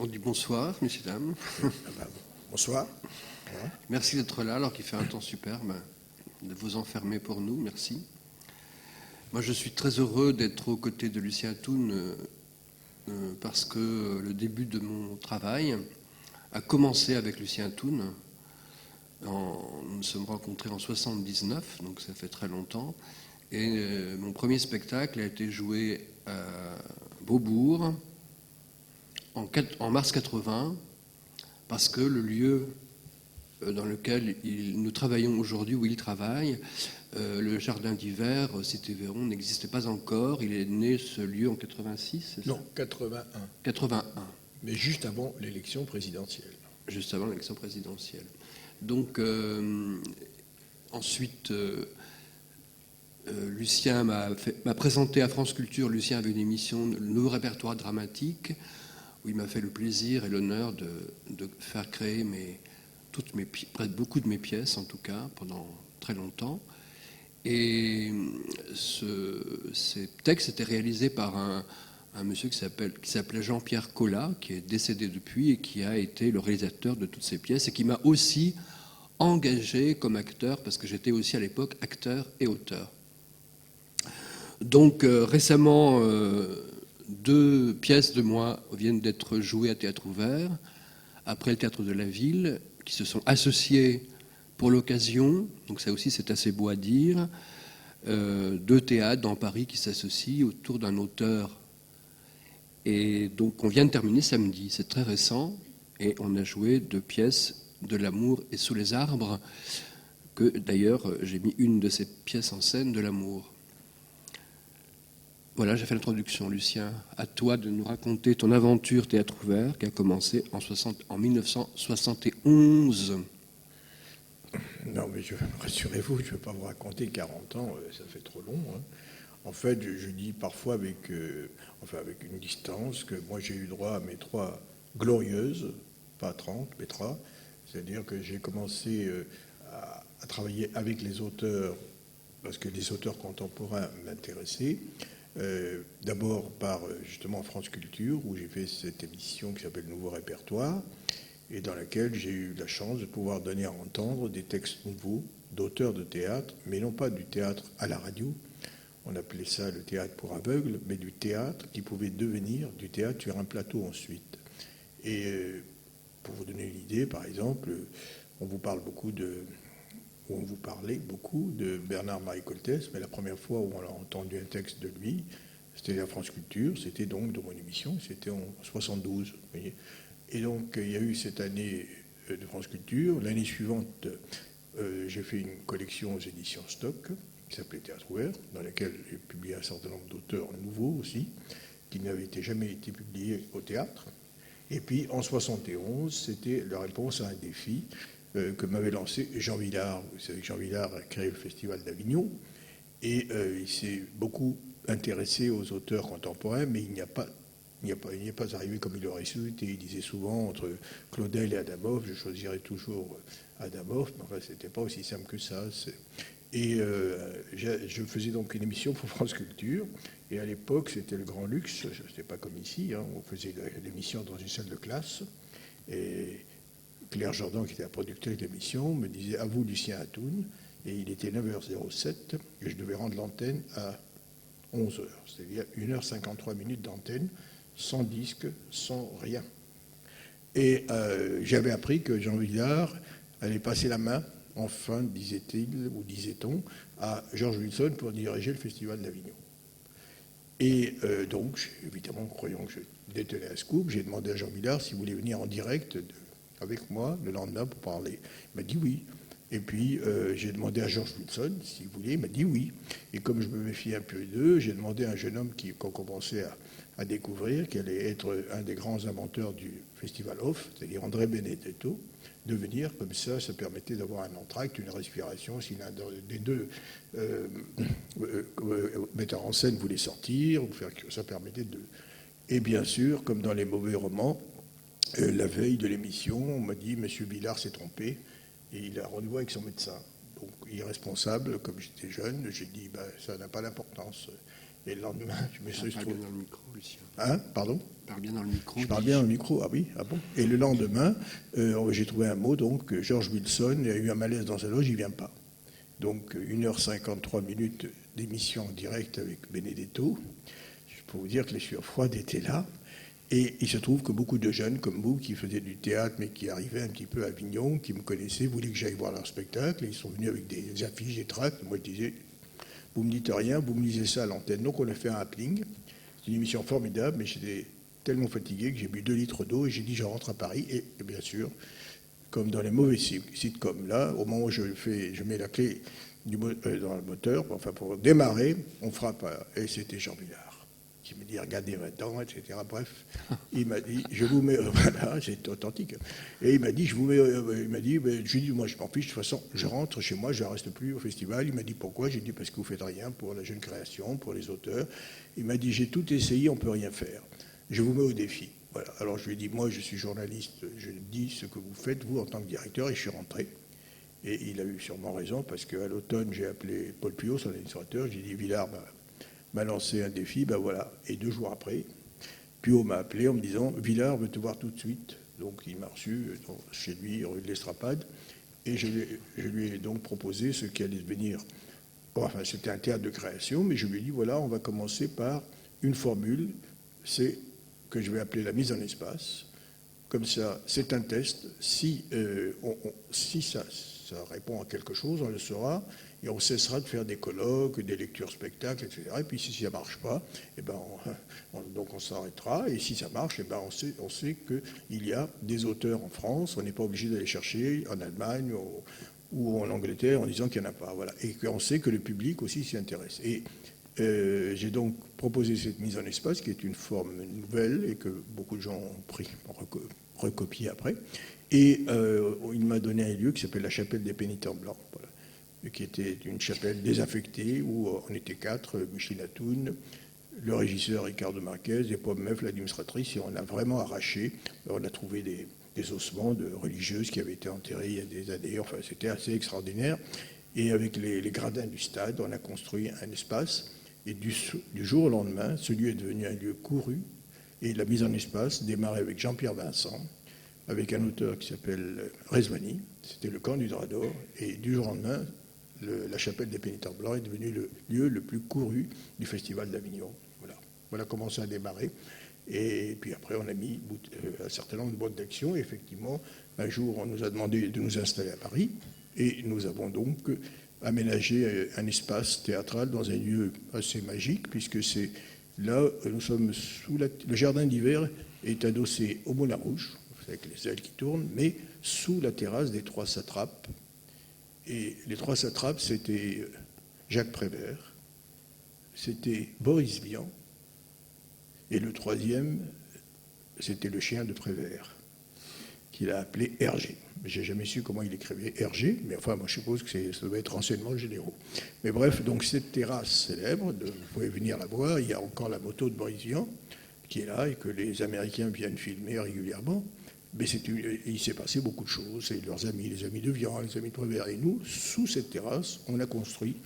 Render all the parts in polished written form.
On dit bonsoir, messieurs, dames. Bonsoir. Merci d'être là alors qu'il fait un temps superbe, de vous enfermer pour nous, merci. Moi, je suis très heureux d'être aux côtés de Lucien Toun parce que le début de mon travail a commencé avec Lucien Toun. Nous nous sommes rencontrés en 79, donc ça fait très longtemps. Et mon premier spectacle a été joué à Beaubourg en mars 80, parce que le lieu dans lequel nous travaillons aujourd'hui, où il travaille, le jardin d'hiver, Cité Véron, n'existait pas encore. Il est né, ce lieu, en 86, c'est ça ? Non, 81. 81. Mais juste avant l'élection présidentielle. Juste avant l'élection présidentielle. Donc, ensuite, Lucien m'a présenté à France Culture. Lucien avait une émission, le nouveau répertoire dramatique, où il m'a fait le plaisir et l'honneur de faire créer beaucoup de mes pièces, en tout cas, pendant très longtemps. Et ces textes étaient réalisés par un monsieur qui s'appelait Jean-Pierre Collat, qui est décédé depuis et qui a été le réalisateur de toutes ces pièces et qui m'a aussi engagé comme acteur, parce que j'étais aussi à l'époque acteur et auteur. Donc récemment, 2 pièces de moi viennent d'être jouées à Théâtre Ouvert, après le Théâtre de la Ville, qui se sont associés pour l'occasion, donc ça aussi c'est assez beau à dire, 2 théâtres dans Paris qui s'associent autour d'un auteur. Et donc on vient de terminer samedi, c'est très récent, et on a joué 2 pièces, De l'amour et Sous les arbres, que d'ailleurs j'ai mis une de ces pièces en scène, De l'amour. Voilà, j'ai fait l'introduction, Lucien. À toi de nous raconter ton aventure Théâtre Ouvert qui a commencé en 1971. Non, mais rassurez-vous, je ne vais pas vous raconter 40 ans, ça fait trop long. Hein. En fait, je dis parfois avec une distance que moi j'ai eu droit à mes 3 glorieuses, pas 30, mais 3. C'est-à-dire que j'ai commencé à travailler avec les auteurs, parce que les auteurs contemporains m'intéressaient. D'abord par justement France Culture, où j'ai fait cette émission qui s'appelle Nouveau Répertoire, et dans laquelle j'ai eu la chance de pouvoir donner à entendre des textes nouveaux d'auteurs de théâtre, mais non pas du théâtre à la radio, on appelait ça le théâtre pour aveugles, mais du théâtre qui pouvait devenir du théâtre sur un plateau ensuite. Et pour vous donner une idée, par exemple, on vous parlait beaucoup de Bernard-Marie Coltès, mais la première fois où on a entendu un texte de lui, c'était à France Culture, c'était donc dans mon émission, c'était en 72. Vous voyez. Et donc il y a eu cette année de France Culture. L'année suivante, j'ai fait une collection aux éditions Stock, qui s'appelait Théâtre Ouvert, dans laquelle j'ai publié un certain nombre d'auteurs nouveaux aussi, qui n'avaient jamais été publiés au théâtre. Et puis en 71, c'était la réponse à un défi que m'avait lancé Jean Vilar. Vous savez que Jean Vilar a créé le Festival d'Avignon et il s'est beaucoup intéressé aux auteurs contemporains, mais il n'y est pas arrivé comme il aurait souhaité. Il disait souvent entre Claudel et Adamov, je choisirais toujours Adamov, mais enfin c'était pas aussi simple que ça. Et je faisais donc une émission pour France Culture, et à l'époque c'était le grand luxe, c'était pas comme ici, hein, on faisait l'émission dans une salle de classe, et Claire Jordan, qui était la productrice de l'émission, me disait « À vous, Lucien Atoun », et il était 9h07, et je devais rendre l'antenne à 11h, c'est-à-dire 1h53 d'antenne, sans disque, sans rien. Et j'avais appris que Jean Vilar allait passer la main, enfin, disait-il, ou disait-on, à George Wilson pour diriger le Festival d'Avignon. Et donc, évidemment, croyant que je détenais un scoop, j'ai demandé à Jean Vilar s'il voulait venir en direct avec moi le lendemain pour parler. Il m'a dit oui. Et puis, j'ai demandé à George Wilson s'il voulait. Il m'a dit oui. Et comme je me méfiais un peu d'eux, j'ai demandé à un jeune homme qu'on commençait à découvrir, qui allait être un des grands inventeurs du Festival Off, c'est-à-dire André Benedetto, de venir. Comme ça permettait d'avoir un entracte, une respiration. Si l'un des deux metteurs en scène voulait sortir, ça permettait de... Et bien sûr, comme dans les mauvais romans, la veille de l'émission, on m'a dit « Monsieur Vilar s'est trompé ». Et il a rendez-vous avec son médecin. Donc, irresponsable, comme j'étais jeune, j'ai dit ça n'a pas d'importance. Et le lendemain, je me suis Parle bien dans le micro, Lucien. Hein, pardon? Parle bien dans le micro. Je parle bien dans le micro, ah oui, ah bon. Et le lendemain, j'ai trouvé un mot, donc George Wilson a eu un malaise dans sa loge, il ne vient pas. Donc 1h53 d'émission en direct avec Benedetto. Je peux vous dire que les sueurs froides étaient là. Et il se trouve que beaucoup de jeunes comme vous, qui faisaient du théâtre, mais qui arrivaient un petit peu à Avignon, qui me connaissaient, voulaient que j'aille voir leur spectacle. Et ils sont venus avec des affiches, des tracts. Moi, je disais, vous me dites rien, vous me lisez ça à l'antenne. Donc on a fait un happening. C'est une émission formidable, mais j'étais tellement fatigué que j'ai bu 2 litres d'eau et j'ai dit je rentre à Paris. Et bien sûr, comme dans les mauvais sitcoms, là, au moment où je mets la clé dans le moteur, enfin pour démarrer, on frappe, et c'était Jean Villard qui me dit regardez maintenant, etc. Bref, il m'a dit je vous mets, voilà, c'est authentique. Et il m'a dit je vous mets, il m'a dit, ben, je lui ai dit moi je m'en fiche, de toute façon je rentre chez moi, je ne reste plus au festival. Il m'a dit pourquoi? J'ai dit parce que vous faites rien pour la jeune création, pour les auteurs. Il m'a dit j'ai tout essayé, on peut rien faire. Je vous mets au défi. Voilà. Alors je lui ai dit, moi je suis journaliste, je dis ce que vous faites, vous, en tant que directeur, et je suis rentré. Et il a eu sûrement raison, parce qu'à l'automne, j'ai appelé Paul Puyot, son administrateur, j'ai dit, Villard m'a lancé un défi, ben voilà. Et 2 jours après, Puyot m'a appelé en me disant, Villard veut te voir tout de suite. Donc il m'a reçu chez lui, rue de l'Estrapade, et je lui ai donc proposé ce qui allait devenir, enfin c'était un théâtre de création, mais je lui ai dit, voilà, on va commencer par une formule, c'est que je vais appeler la mise en espace. Comme ça, c'est un test. Si ça répond à quelque chose, on le saura, et on cessera de faire des colloques, des lectures spectacles, etc. Et puis si ça ne marche pas, eh ben, donc on s'arrêtera. Et si ça marche, eh ben, on sait qu'il y a des auteurs en France. On n'est pas obligé d'aller chercher en Allemagne ou en Angleterre en disant qu'il n'y en a pas. Voilà. Et qu'on sait que le public aussi s'y intéresse. Et j'ai donc proposé cette mise en espace, qui est une forme nouvelle et que beaucoup de gens ont recopié après. Et il m'a donné un lieu qui s'appelle la chapelle des pénitents blancs, voilà, qui était une chapelle désaffectée où on était 4, Micheline Atoun, le régisseur Ricardo Marquez et Paul Meuf, l'administratrice, et on a vraiment arraché. On a trouvé des ossements de religieuses qui avaient été enterrées il y a des années. Enfin, c'était assez extraordinaire. Et avec les gradins du stade, on a construit un espace. Et du jour au lendemain, ce lieu est devenu un lieu couru. Et la mise en espace démarrait avec Jean-Pierre Vincent, avec un auteur qui s'appelle Rezvani. C'était le camp du Drap d'Or. Et du jour au lendemain, la chapelle des pénitents blancs est devenue le lieu le plus couru du festival d'Avignon. Voilà comment ça a démarré. Et puis après, on a mis un certain nombre de boîtes d'action. Et effectivement, un jour, on nous a demandé de nous installer à Paris. Et nous avons donc aménagé un espace théâtral dans un lieu assez magique, puisque c'est là, nous sommes le jardin d'hiver est adossé au Moulin Rouge, avec les ailes qui tournent, mais sous la terrasse des 3 satrapes. Et les 3 satrapes, c'était Jacques Prévert, c'était Boris Vian, et le 3e, c'était le chien de Prévert, qu'il a appelé Hergé. J'ai jamais su comment il écrivait Hergé, mais enfin, moi je suppose que ça doit être renseignements généraux. Mais bref, donc cette terrasse célèbre, vous pouvez venir la voir, il y a encore la moto de Boris Vian qui est là et que les Américains viennent filmer régulièrement. Mais il s'est passé beaucoup de choses, c'est leurs amis, les amis de Vian, les amis de Prévert. Et nous, sous cette terrasse, on a construit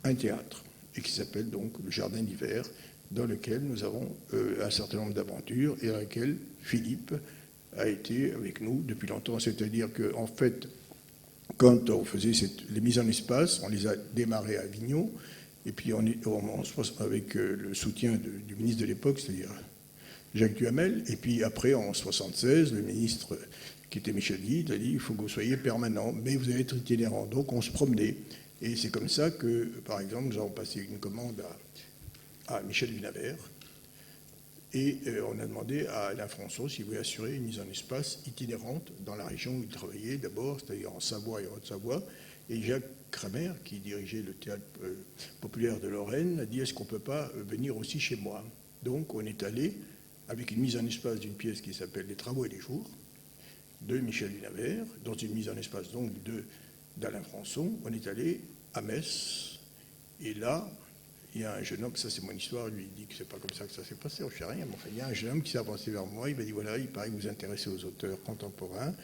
un théâtre, et qui s'appelle donc le Jardin d'hiver, dans lequel nous avons un certain nombre d'aventures, et dans lequel Philippe a été avec nous depuis longtemps. C'est-à-dire qu'en fait, quand on faisait les mises en espace, on les a démarrées à Avignon, et puis avec le soutien du ministre de l'époque, c'est-à-dire Jacques Duhamel, et puis après, en 1976, le ministre, qui était Michel Guide, a dit « il faut que vous soyez permanent, mais vous allez être itinérant ». Donc on se promenait, et c'est comme ça que, par exemple, nous avons passé une commande à Michel Vinavert, et on a demandé à Alain François s'il voulait assurer une mise en espace itinérante dans la région où il travaillait d'abord, c'est-à-dire en Savoie et Haute-Savoie. Et Jacques Kramer, qui dirigeait le théâtre populaire de Lorraine, a dit « est-ce qu'on ne peut pas venir aussi chez moi ?» Donc on est allé avec une mise en espace d'une pièce qui s'appelle « Les travaux et les jours » de Michel Vinavert, dans une mise en espace donc d'Alain Françon. On est allé à Metz, et là, il y a un jeune homme, ça c'est mon histoire, lui il dit que c'est pas comme ça que ça s'est passé, je sais rien, mais enfin, il y a un jeune homme qui s'est avancé vers moi, il m'a dit voilà, il paraît que vous vous intéressez aux auteurs contemporains,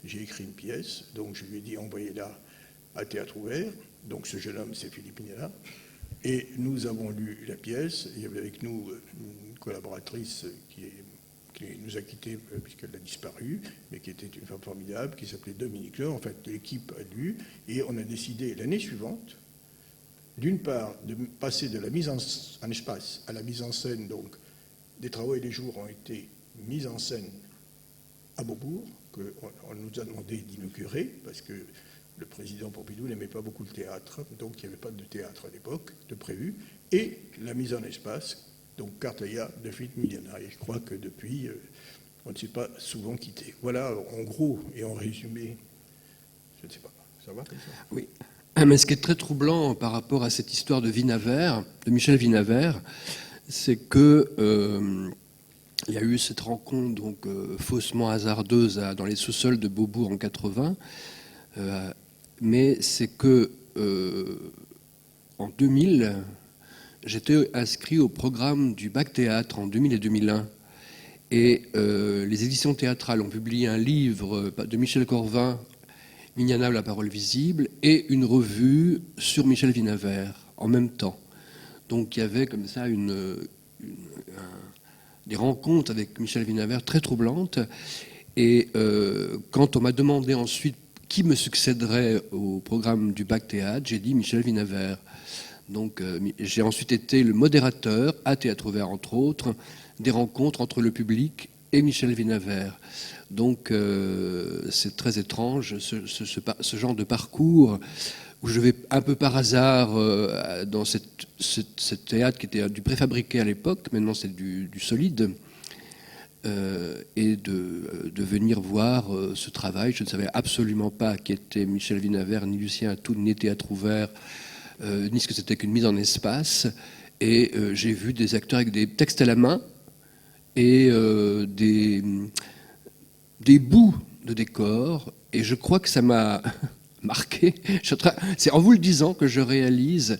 j'ai écrit une pièce, donc je lui ai dit envoyez-la à Théâtre Ouvert, donc ce jeune homme c'est Philippe Pinella, Et nous avons lu la pièce. Il y avait avec nous une collaboratrice qui nous a quittés puisqu'elle a disparu, mais qui était une femme formidable, qui s'appelait Dominique Jean. En fait, l'équipe a lu, et on a décidé l'année suivante, d'une part, de passer de la mise en espace à la mise en scène. Donc, des travaux et des jours ont été mis en scène à Beaubourg, qu'on nous a demandé d'inaugurer, parce que le président Pompidou n'aimait pas beaucoup le théâtre, donc il n'y avait pas de théâtre à l'époque de prévu, et la mise en espace, donc Carteia de Philippe Miliana. Et je crois que depuis, on ne s'est pas souvent quitté. Voilà, en gros et en résumé, je ne sais pas, ça va comme ça? Oui. Mais ce qui est très troublant par rapport à cette histoire de Vinavert, de Michel Vinavert, c'est que il y a eu cette rencontre donc faussement hasardeuse dans les sous-sols de Beaubourg en 80, mais c'est que en 2000, j'étais inscrit au programme du Bac Théâtre en 2000 et 2001. Et les éditions théâtrales ont publié un livre de Michel Corvin, Miliana, la parole visible, et une revue sur Michel Vinavert en même temps. Donc il y avait comme ça des rencontres avec Michel Vinavert très troublantes. Et quand on m'a demandé ensuite qui me succéderait au programme du Bac Théâtre, j'ai dit Michel Vinavert. Donc j'ai ensuite été le modérateur, à Théâtre Ouvert entre autres, des rencontres entre le public et Michel Vinavert. Donc c'est très étrange ce genre de parcours où je vais un peu par hasard dans ce théâtre qui était du préfabriqué à l'époque, maintenant c'est du solide, et de venir voir ce travail. Je ne savais absolument pas qui était Michel Vinavert, ni Lucien Atoun, ni Théâtre Ouvert, ni ce que c'était qu'une mise en espace. Et j'ai vu des acteurs avec des textes à la main et des bouts de décor. Et je crois que ça m'a marqué. C'est en vous le disant que je réalise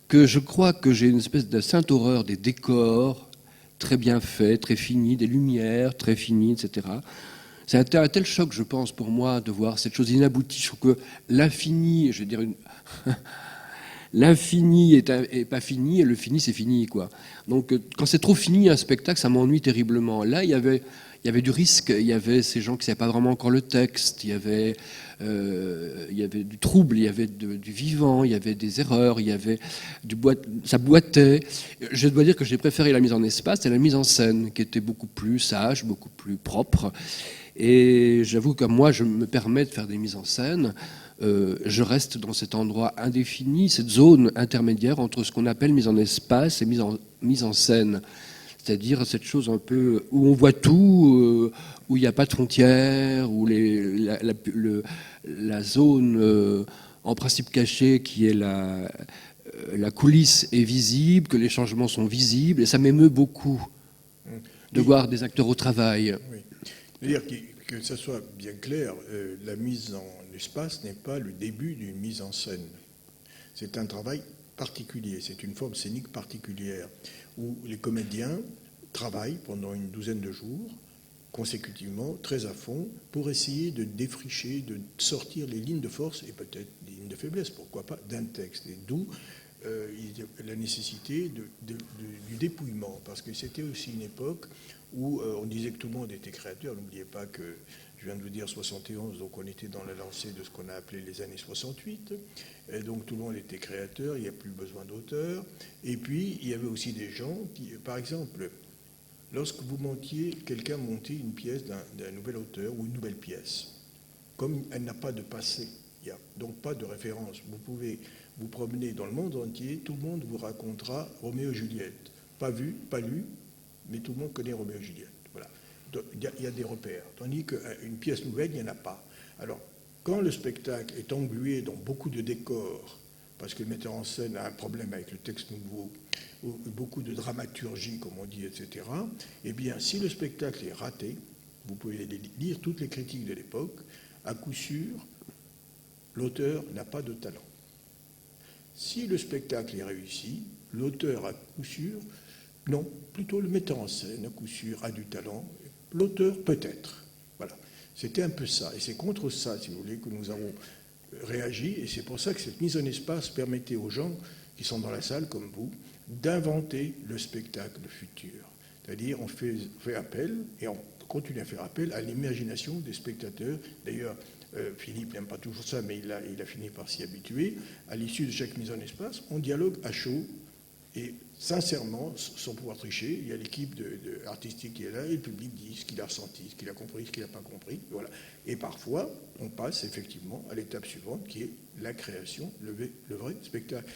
que je crois que j'ai une espèce de sainte horreur des décors très bien faits, très finis, des lumières très finies, etc. C'est un tel choc, je pense, pour moi, de voir cette chose inaboutie. Je trouve que l'infini, je veux dire, l'infini est pas fini et le fini, c'est fini, quoi. Donc, quand c'est trop fini, un spectacle, ça m'ennuie terriblement. Là, il y avait du risque, il y avait ces gens qui ne savaient pas vraiment encore le texte, il y avait du trouble, il y avait du vivant, il y avait des erreurs, il y avait ça boitait. Je dois dire que j'ai préféré la mise en espace et la mise en scène, qui était beaucoup plus sage, beaucoup plus propre. Et j'avoue que moi, je me permets de faire des mises en scène. Je reste dans cet endroit indéfini, cette zone intermédiaire entre ce qu'on appelle mise en espace et mise en scène. C'est-à-dire cette chose un peu où on voit tout, où il n'y a pas de frontières, où la zone en principe cachée qui est la coulisse est visible, que les changements sont visibles, et ça m'émeut beaucoup de voir des acteurs au travail. Oui. C'est-à-dire que ça soit bien clair, la mise en espace n'est pas le début d'une mise en scène. C'est un travail particulier, c'est une forme scénique particulière, où les comédiens travaillent pendant une douzaine de jours, consécutivement, très à fond, pour essayer de défricher, de sortir les lignes de force et peut-être des lignes de faiblesse, pourquoi pas, d'un texte. Et d'où la nécessité du dépouillement, parce que c'était aussi une époque où on disait que tout le monde était créateur. N'oubliez pas que je viens de vous dire 71, donc on était dans la lancée de ce qu'on a appelé les années 68. Et donc tout le monde était créateur, il n'y a plus besoin d'auteur. Et puis il y avait aussi des gens qui, par exemple, lorsque vous montiez, quelqu'un montait une pièce d'un nouvel auteur ou une nouvelle pièce, comme elle n'a pas de passé, il n'y a donc pas de référence. Vous pouvez vous promener dans le monde entier, tout le monde vous racontera Roméo et Juliette. Pas vu, pas lu, mais tout le monde connaît Roméo et Juliette. Voilà. Il y a des repères. Tandis qu'une pièce nouvelle, il n'y en a pas. Alors, quand le spectacle est englué dans beaucoup de décors, parce que le metteur en scène a un problème avec le texte nouveau, ou beaucoup de dramaturgie, comme on dit, etc., eh bien, si le spectacle est raté, vous pouvez lire toutes les critiques de l'époque, à coup sûr, l'auteur n'a pas de talent. Si le spectacle est réussi, l'auteur, à coup sûr, non, plutôt le metteur en scène, à coup sûr, a du talent. L'auteur, peut-être. Voilà. C'était un peu ça. Et c'est contre ça, si vous voulez, que nous avons réagi. Et c'est pour ça que cette mise en espace permettait aux gens, qui sont dans la salle comme vous, d'inventer le spectacle futur. C'est-à-dire on fait appel, et on continue à faire appel à l'imagination des spectateurs. D'ailleurs, Philippe n'aime pas toujours ça, mais il a fini par s'y habituer. À l'issue de chaque mise en espace, on dialogue à chaud, et sincèrement, sans pouvoir tricher, il y a l'équipe artistique qui est là, et le public dit ce qu'il a ressenti, ce qu'il a compris, ce qu'il n'a pas compris. Voilà. Et parfois, on passe effectivement à l'étape suivante, qui est la création, le vrai spectacle.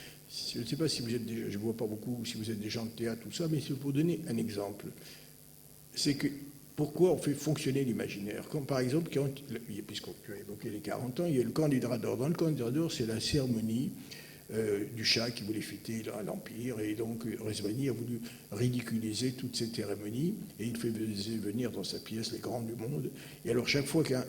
Je ne sais pas si vous êtes je ne vois pas beaucoup si vous êtes des gens de théâtre, tout ça, mais c'est pour donner un exemple. C'est que pourquoi on fait fonctionner l'imaginaire. Comme par exemple, puisqu'on a évoqué les 40 ans, il y a le candidat d'or. Dans le candidat d'or, c'est la cérémonie du chat qui voulait fêter l'Empire, et donc Rezvani a voulu ridiculiser toute cette cérémonie, et il faisait venir dans sa pièce les grands du monde, et alors chaque fois qu'un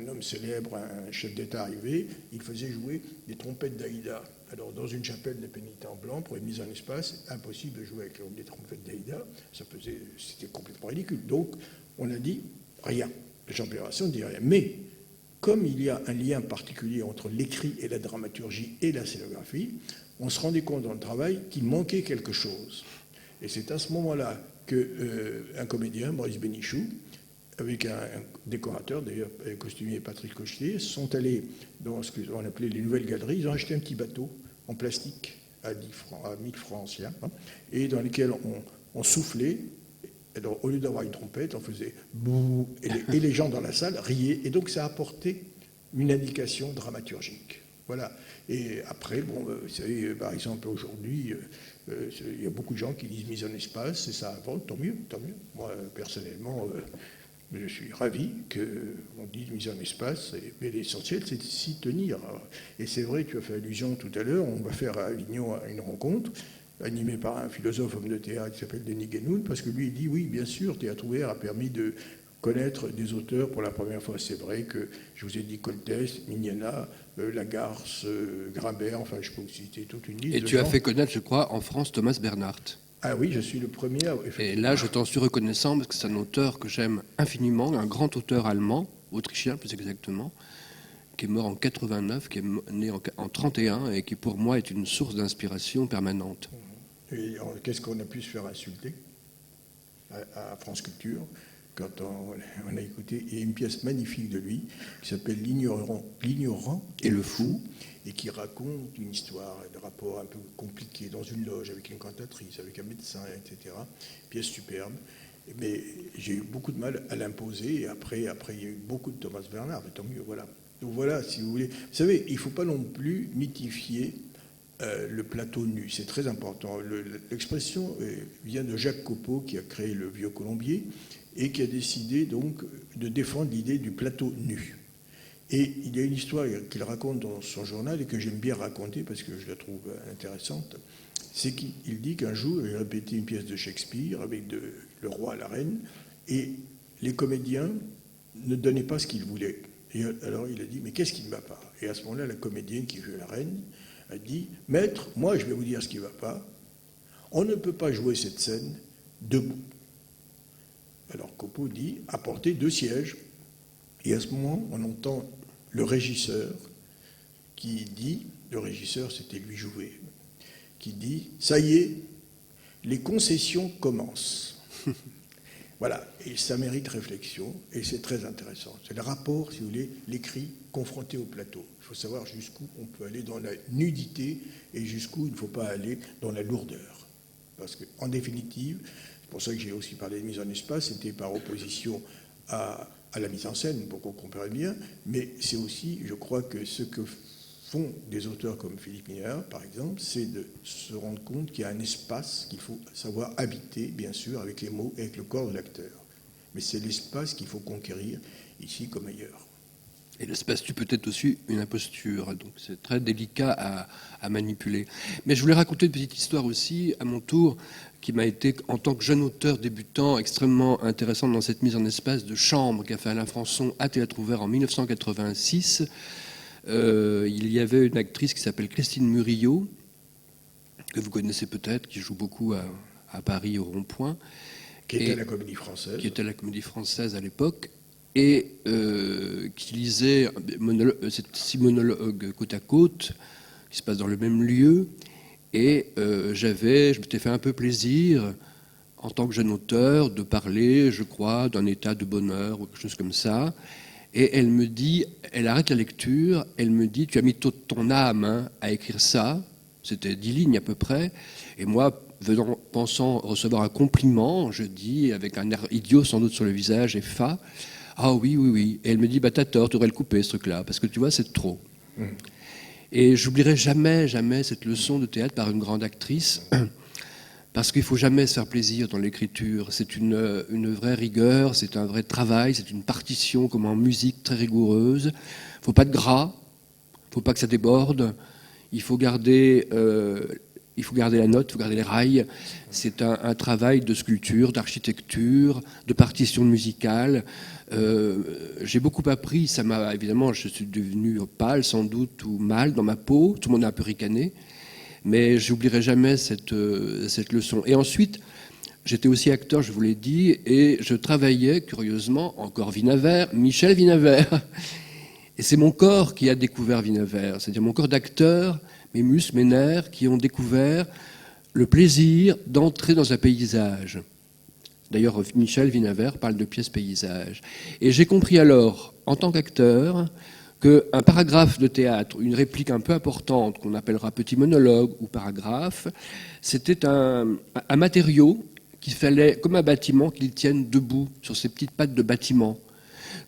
homme célèbre, un chef d'État arrivait, il faisait jouer des trompettes d'Aïda. Alors dans une chapelle des pénitents blancs, pour une mise en espace, impossible de jouer avec des trompettes d'Aïda, c'était complètement ridicule. Donc on a dit rien, la Champération ne dit rien, mais comme il y a un lien particulier entre l'écrit et la dramaturgie et la scénographie, on se rendait compte dans le travail qu'il manquait quelque chose. Et c'est à ce moment-là qu'un comédien, Maurice Bénichou, avec un décorateur, d'ailleurs costumier Patrick Cochetier, sont allés dans ce qu'on appelait les nouvelles galeries. Ils ont acheté un petit bateau en plastique à 1000 francs anciens, et dans lequel on soufflait. Alors, au lieu d'avoir une trompette, on faisait bouh, et les gens dans la salle riaient, et donc ça apportait une indication dramaturgique. Voilà. Et après, bon, vous savez, par exemple, aujourd'hui, il y a beaucoup de gens qui disent mise en espace, et ça invente, tant mieux, tant mieux. Moi, personnellement, je suis ravi qu'on dise mise en espace, mais l'essentiel, c'est de s'y tenir. Et c'est vrai, tu as fait allusion tout à l'heure, on va faire à Avignon une rencontre, animé par un philosophe homme de théâtre qui s'appelle Denis Guénoun, parce que lui, il dit, oui, bien sûr, Théâtre ouvert a permis de connaître des auteurs pour la première fois. C'est vrai que je vous ai dit Coltès, Mignana, Lagarce, Grimbert, enfin, je peux vous citer toute une liste. Et tu as fait connaître, je crois, en France, Thomas Bernhardt. Ah oui, je suis le premier à... Et là, je t'en suis reconnaissant, parce que c'est un auteur que j'aime infiniment, un grand auteur allemand, autrichien plus exactement, qui est mort en 89, qui est né en 31, et qui pour moi est une source d'inspiration permanente. Et qu'est-ce qu'on a pu se faire insulter à France Culture quand on a écouté. Il y a une pièce magnifique de lui qui s'appelle L'ignorant et le fou, et qui raconte une histoire de rapport un peu compliqué dans une loge avec une cantatrice, avec un médecin, etc. Pièce superbe. Mais j'ai eu beaucoup de mal à l'imposer, et après il y a eu beaucoup de Thomas Bernhardt, mais tant mieux, voilà. Donc voilà, si vous voulez. Vous savez, il ne faut pas non plus mythifier le plateau nu, c'est très important. L'expression vient de Jacques Copeau, qui a créé le Vieux Colombier, et qui a décidé donc de défendre l'idée du plateau nu. Et il y a une histoire qu'il raconte dans son journal, et que j'aime bien raconter parce que je la trouve intéressante. C'est qu'il dit qu'un jour, il a répété une pièce de Shakespeare avec le roi et la reine, et les comédiens ne donnaient pas ce qu'ils voulaient. Et alors il a dit, mais qu'est-ce qui ne va pas? Et à ce moment-là, la comédienne qui joue la reine a dit, maître, moi je vais vous dire ce qui ne va pas. On ne peut pas jouer cette scène debout. Alors Copeau dit, apportez 2 sièges. Et à ce moment, on entend le régisseur qui dit, le régisseur c'était Louis Jouvet, qui dit, ça y est, les concessions commencent. Voilà, et ça mérite réflexion, et c'est très intéressant. C'est le rapport, si vous voulez, l'écrit confronté au plateau. Il faut savoir jusqu'où on peut aller dans la nudité, et jusqu'où il ne faut pas aller dans la lourdeur. Parce qu'en définitive, c'est pour ça que j'ai aussi parlé de mise en espace, c'était par opposition à la mise en scène, pour qu'on comprenne bien, mais c'est aussi, je crois que ce que font des auteurs comme Philippe Miller, par exemple, c'est de se rendre compte qu'il y a un espace qu'il faut savoir habiter, bien sûr, avec les mots et avec le corps de l'acteur. Mais c'est l'espace qu'il faut conquérir, ici comme ailleurs. Et l'espace tue peut-être aussi une imposture, donc c'est très délicat à manipuler. Mais je voulais raconter une petite histoire aussi, à mon tour, qui m'a été, en tant que jeune auteur débutant, extrêmement intéressante dans cette mise en espace de chambre qu'a fait Alain Françon à Théâtre Ouvert en 1986. Il y avait une actrice qui s'appelle Christine Murillo, que vous connaissez peut-être, qui joue beaucoup à Paris au Rond-Point. Qui était à la Comédie Française. Qui était à la Comédie Française à l'époque, et qui lisait ces 6 monologues côte à côte, qui se passent dans le même lieu. Et je m'étais fait un peu plaisir, en tant que jeune auteur, de parler, je crois, d'un état de bonheur ou quelque chose comme ça. Et elle me dit, elle arrête la lecture, elle me dit, tu as mis toute ton âme à écrire ça. C'était 10 lignes à peu près. Et moi, pensant recevoir un compliment, je dis, avec un air idiot sans doute sur le visage, et ah oui, oui, oui. Et elle me dit, bah t'as tort, tu devrais le couper, ce truc-là, parce que tu vois, c'est trop. Et j'oublierai jamais, jamais cette leçon de théâtre par une grande actrice, parce qu'il ne faut jamais se faire plaisir dans l'écriture. C'est une vraie rigueur, c'est un vrai travail, c'est une partition comme en musique très rigoureuse. Il ne faut pas de gras, il ne faut pas que ça déborde. Il faut garder la note, il faut garder les rails. C'est un travail de sculpture, d'architecture, de partition musicale. J'ai beaucoup appris. Ça m'a évidemment, je suis devenu pâle sans doute ou mal dans ma peau. Tout le monde a un peu ricané. Mais je n'oublierai jamais cette leçon. Et ensuite, j'étais aussi acteur, je vous l'ai dit, et je travaillais, curieusement, encore Michel Vinavert. Et c'est mon corps qui a découvert Vinavert, c'est-à-dire mon corps d'acteur, mes muscles, mes nerfs, qui ont découvert le plaisir d'entrer dans un paysage. D'ailleurs, Michel Vinavert parle de pièces paysages. Et j'ai compris alors, en tant qu'acteur, qu'un paragraphe de théâtre, une réplique un peu importante, qu'on appellera petit monologue ou paragraphe, c'était un matériau qu'il fallait, comme un bâtiment, qu'il tienne debout sur ses petites pattes de bâtiment.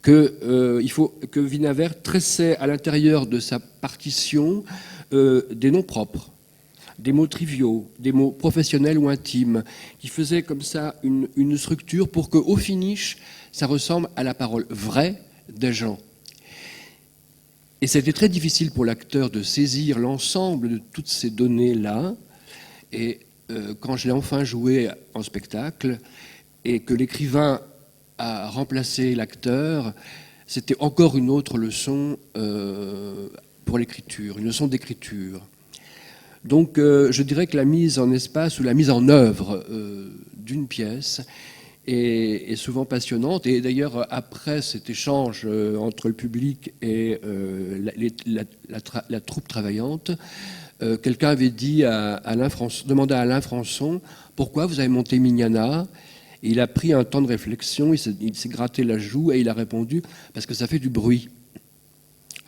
Il faut que Vinavert tressait à l'intérieur de sa partition des noms propres, des mots triviaux, des mots professionnels ou intimes, qui faisaient comme ça une structure pour qu'au finish, ça ressemble à la parole vraie des gens. Et c'était très difficile pour l'acteur de saisir l'ensemble de toutes ces données-là. Et quand je l'ai enfin joué en spectacle, et que l'écrivain a remplacé l'acteur, c'était encore une autre leçon pour l'écriture, une leçon d'écriture. Donc je dirais que la mise en espace ou la mise en œuvre d'une pièce est souvent passionnante. Et d'ailleurs, après cet échange entre le public et la troupe travaillante, quelqu'un avait dit demandé à Alain Françon « Pourquoi vous avez monté Mignana ?» Et il a pris un temps de réflexion, il s'est gratté la joue et il a répondu « Parce que ça fait du bruit ».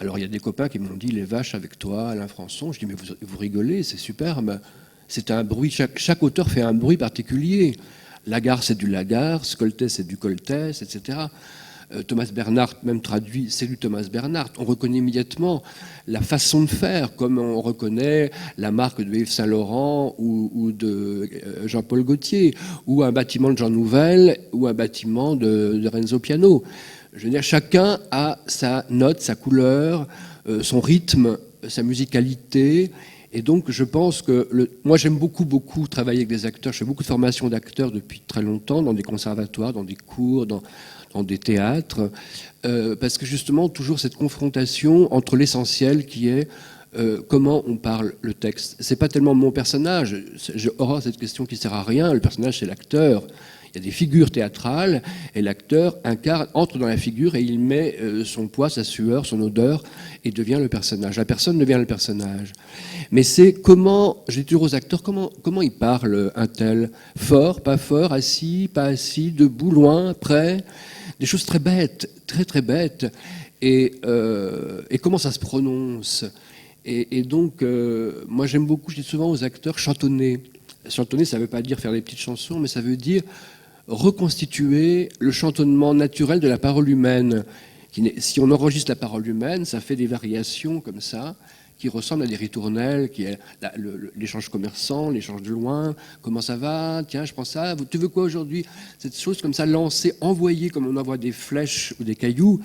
Alors il y a des copains qui m'ont dit « Les vaches avec toi, Alain Françon ». Je dis « Mais vous rigolez, c'est superbe. C'est un bruit, chaque auteur fait un bruit particulier. Lagarde, c'est du Lagarde, Coltès, c'est du Coltès, etc. » Thomas Bernhardt, même traduit, c'est du Thomas Bernhardt. On reconnaît immédiatement la façon de faire, comme on reconnaît la marque de Yves Saint-Laurent ou de Jean-Paul Gaultier, ou un bâtiment de Jean Nouvel, ou un bâtiment de Renzo Piano. Je veux dire, chacun a sa note, sa couleur, son rythme, sa musicalité. Et donc, je pense que moi, j'aime beaucoup travailler avec des acteurs. Je fais beaucoup de formations d'acteurs depuis très longtemps, dans des conservatoires, dans des cours, dans des théâtres, parce que justement, toujours cette confrontation entre l'essentiel qui est comment on parle le texte. C'est pas tellement mon personnage. J'ai horreur cette question qui sert à rien. Le personnage, c'est l'acteur. Il y a des figures théâtrales et l'acteur entre dans la figure et il met son poids, sa sueur, son odeur et devient le personnage. La personne devient le personnage. Mais c'est comment, je dis toujours aux acteurs, comment il parle un tel ? Fort, pas fort, assis, pas assis, debout, loin, près. Des choses très bêtes, très très bêtes. Et comment ça se prononce ? Et donc, moi j'aime beaucoup, je dis souvent aux acteurs, chantonner. Chantonner, ça ne veut pas dire faire des petites chansons, mais ça veut dire reconstituer le chantonnement naturel de la parole humaine. Si on enregistre la parole humaine, ça fait des variations comme ça, qui ressemblent à des ritournelles, qui est l'échange commerçant, l'échange de loin, comment ça va, tiens, je pense ça, tu veux quoi aujourd'hui ? Cette chose comme ça, lancée, envoyée comme on envoie des flèches ou des cailloux.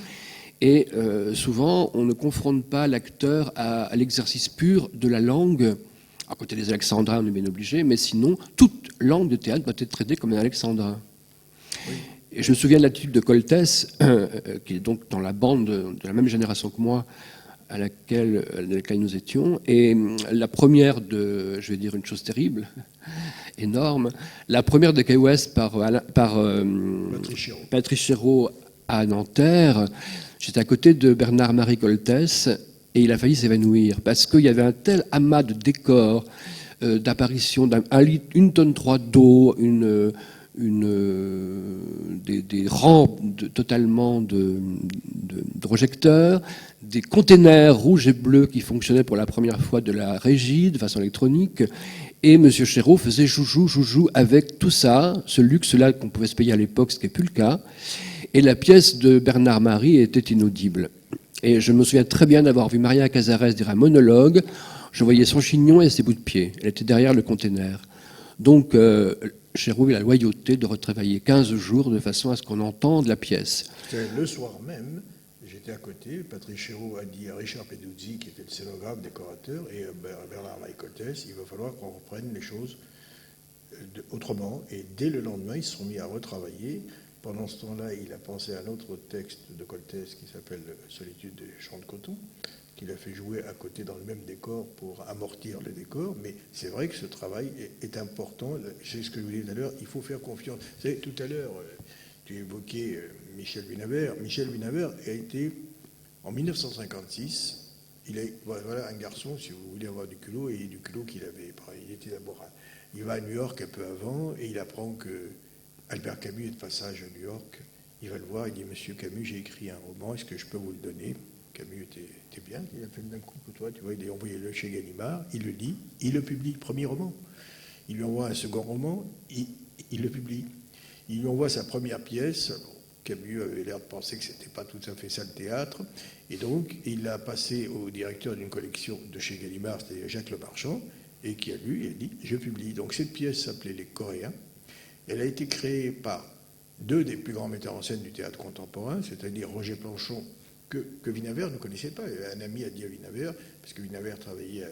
Et souvent, on ne confronte pas l'acteur à l'exercice pur de la langue. À côté des alexandrins, on est bien obligé, mais sinon, toute langue de théâtre doit être traitée comme un alexandrin. Oui. Et je me souviens de l'attitude de Coltès, qui est donc dans la bande de la même génération que moi, à laquelle nous étions. Et la première je vais dire une chose terrible, énorme, la première de Key West par Patrice Chéreau à Nanterre, j'étais à côté de Bernard-Marie Coltès, et il a failli s'évanouir, parce qu'il y avait un tel amas de décors, d'apparition d'une tonne 3 d'eau, des rampes totalement de projecteurs, des containers rouges et bleus qui fonctionnaient pour la première fois de la régie de façon électronique. Et M. Chéreau faisait joujou avec tout ça, ce luxe-là qu'on pouvait se payer à l'époque, ce qui n'est plus le cas. Et la pièce de Bernard Marie était inaudible. Et je me souviens très bien d'avoir vu Maria Cazares dire un monologue. Je voyais son chignon et ses bouts de pied. Elle était derrière le container. Donc, Chéreau a eu la loyauté de retravailler 15 jours de façon à ce qu'on entende la pièce. Le soir même, j'étais à côté, Patrice Chéreau a dit à Richard Peduzzi, qui était le scénographe, décorateur, et Bernard Maïcotes, il va falloir qu'on reprenne les choses autrement. Et dès le lendemain, ils se sont mis à retravailler. Pendant ce temps-là, il a pensé à un autre texte de Coltès qui s'appelle Solitude des champs de coton, qu'il a fait jouer à côté dans le même décor pour amortir le décor. Mais c'est vrai que ce travail est important. C'est ce que je vous disais tout à l'heure, il faut faire confiance. Tout à l'heure, tu évoquais Michel Vinaver. Michel Vinaver a été, en 1956, voilà un garçon, si vous voulez avoir du culot, et du culot qu'il avait. Il était d'abord, il va à New York un peu avant, et il apprend que Albert Camus est de passage à New York. Il va le voir, il dit « Monsieur Camus, j'ai écrit un roman, est-ce que je peux vous le donner ?» Camus était bien, il a fait le même coup que toi, tu vois, il a envoyé le chez Gallimard, il le lit, il le publie, premier roman. Il lui envoie un second roman, il le publie. Il lui envoie sa première pièce. Camus avait l'air de penser que c'était pas tout à fait ça le théâtre, et donc il l'a passé au directeur d'une collection de chez Gallimard, c'est-à-dire Jacques Lemarchand, et qui a lu et a dit « Je publie ». Donc cette pièce s'appelait « Les Coréens ». Elle a été créée par deux des plus grands metteurs en scène du théâtre contemporain, c'est-à-dire Roger Planchon, que Vinaver ne connaissait pas. Un ami a dit à Vinaver, parce que Vinaver travaillait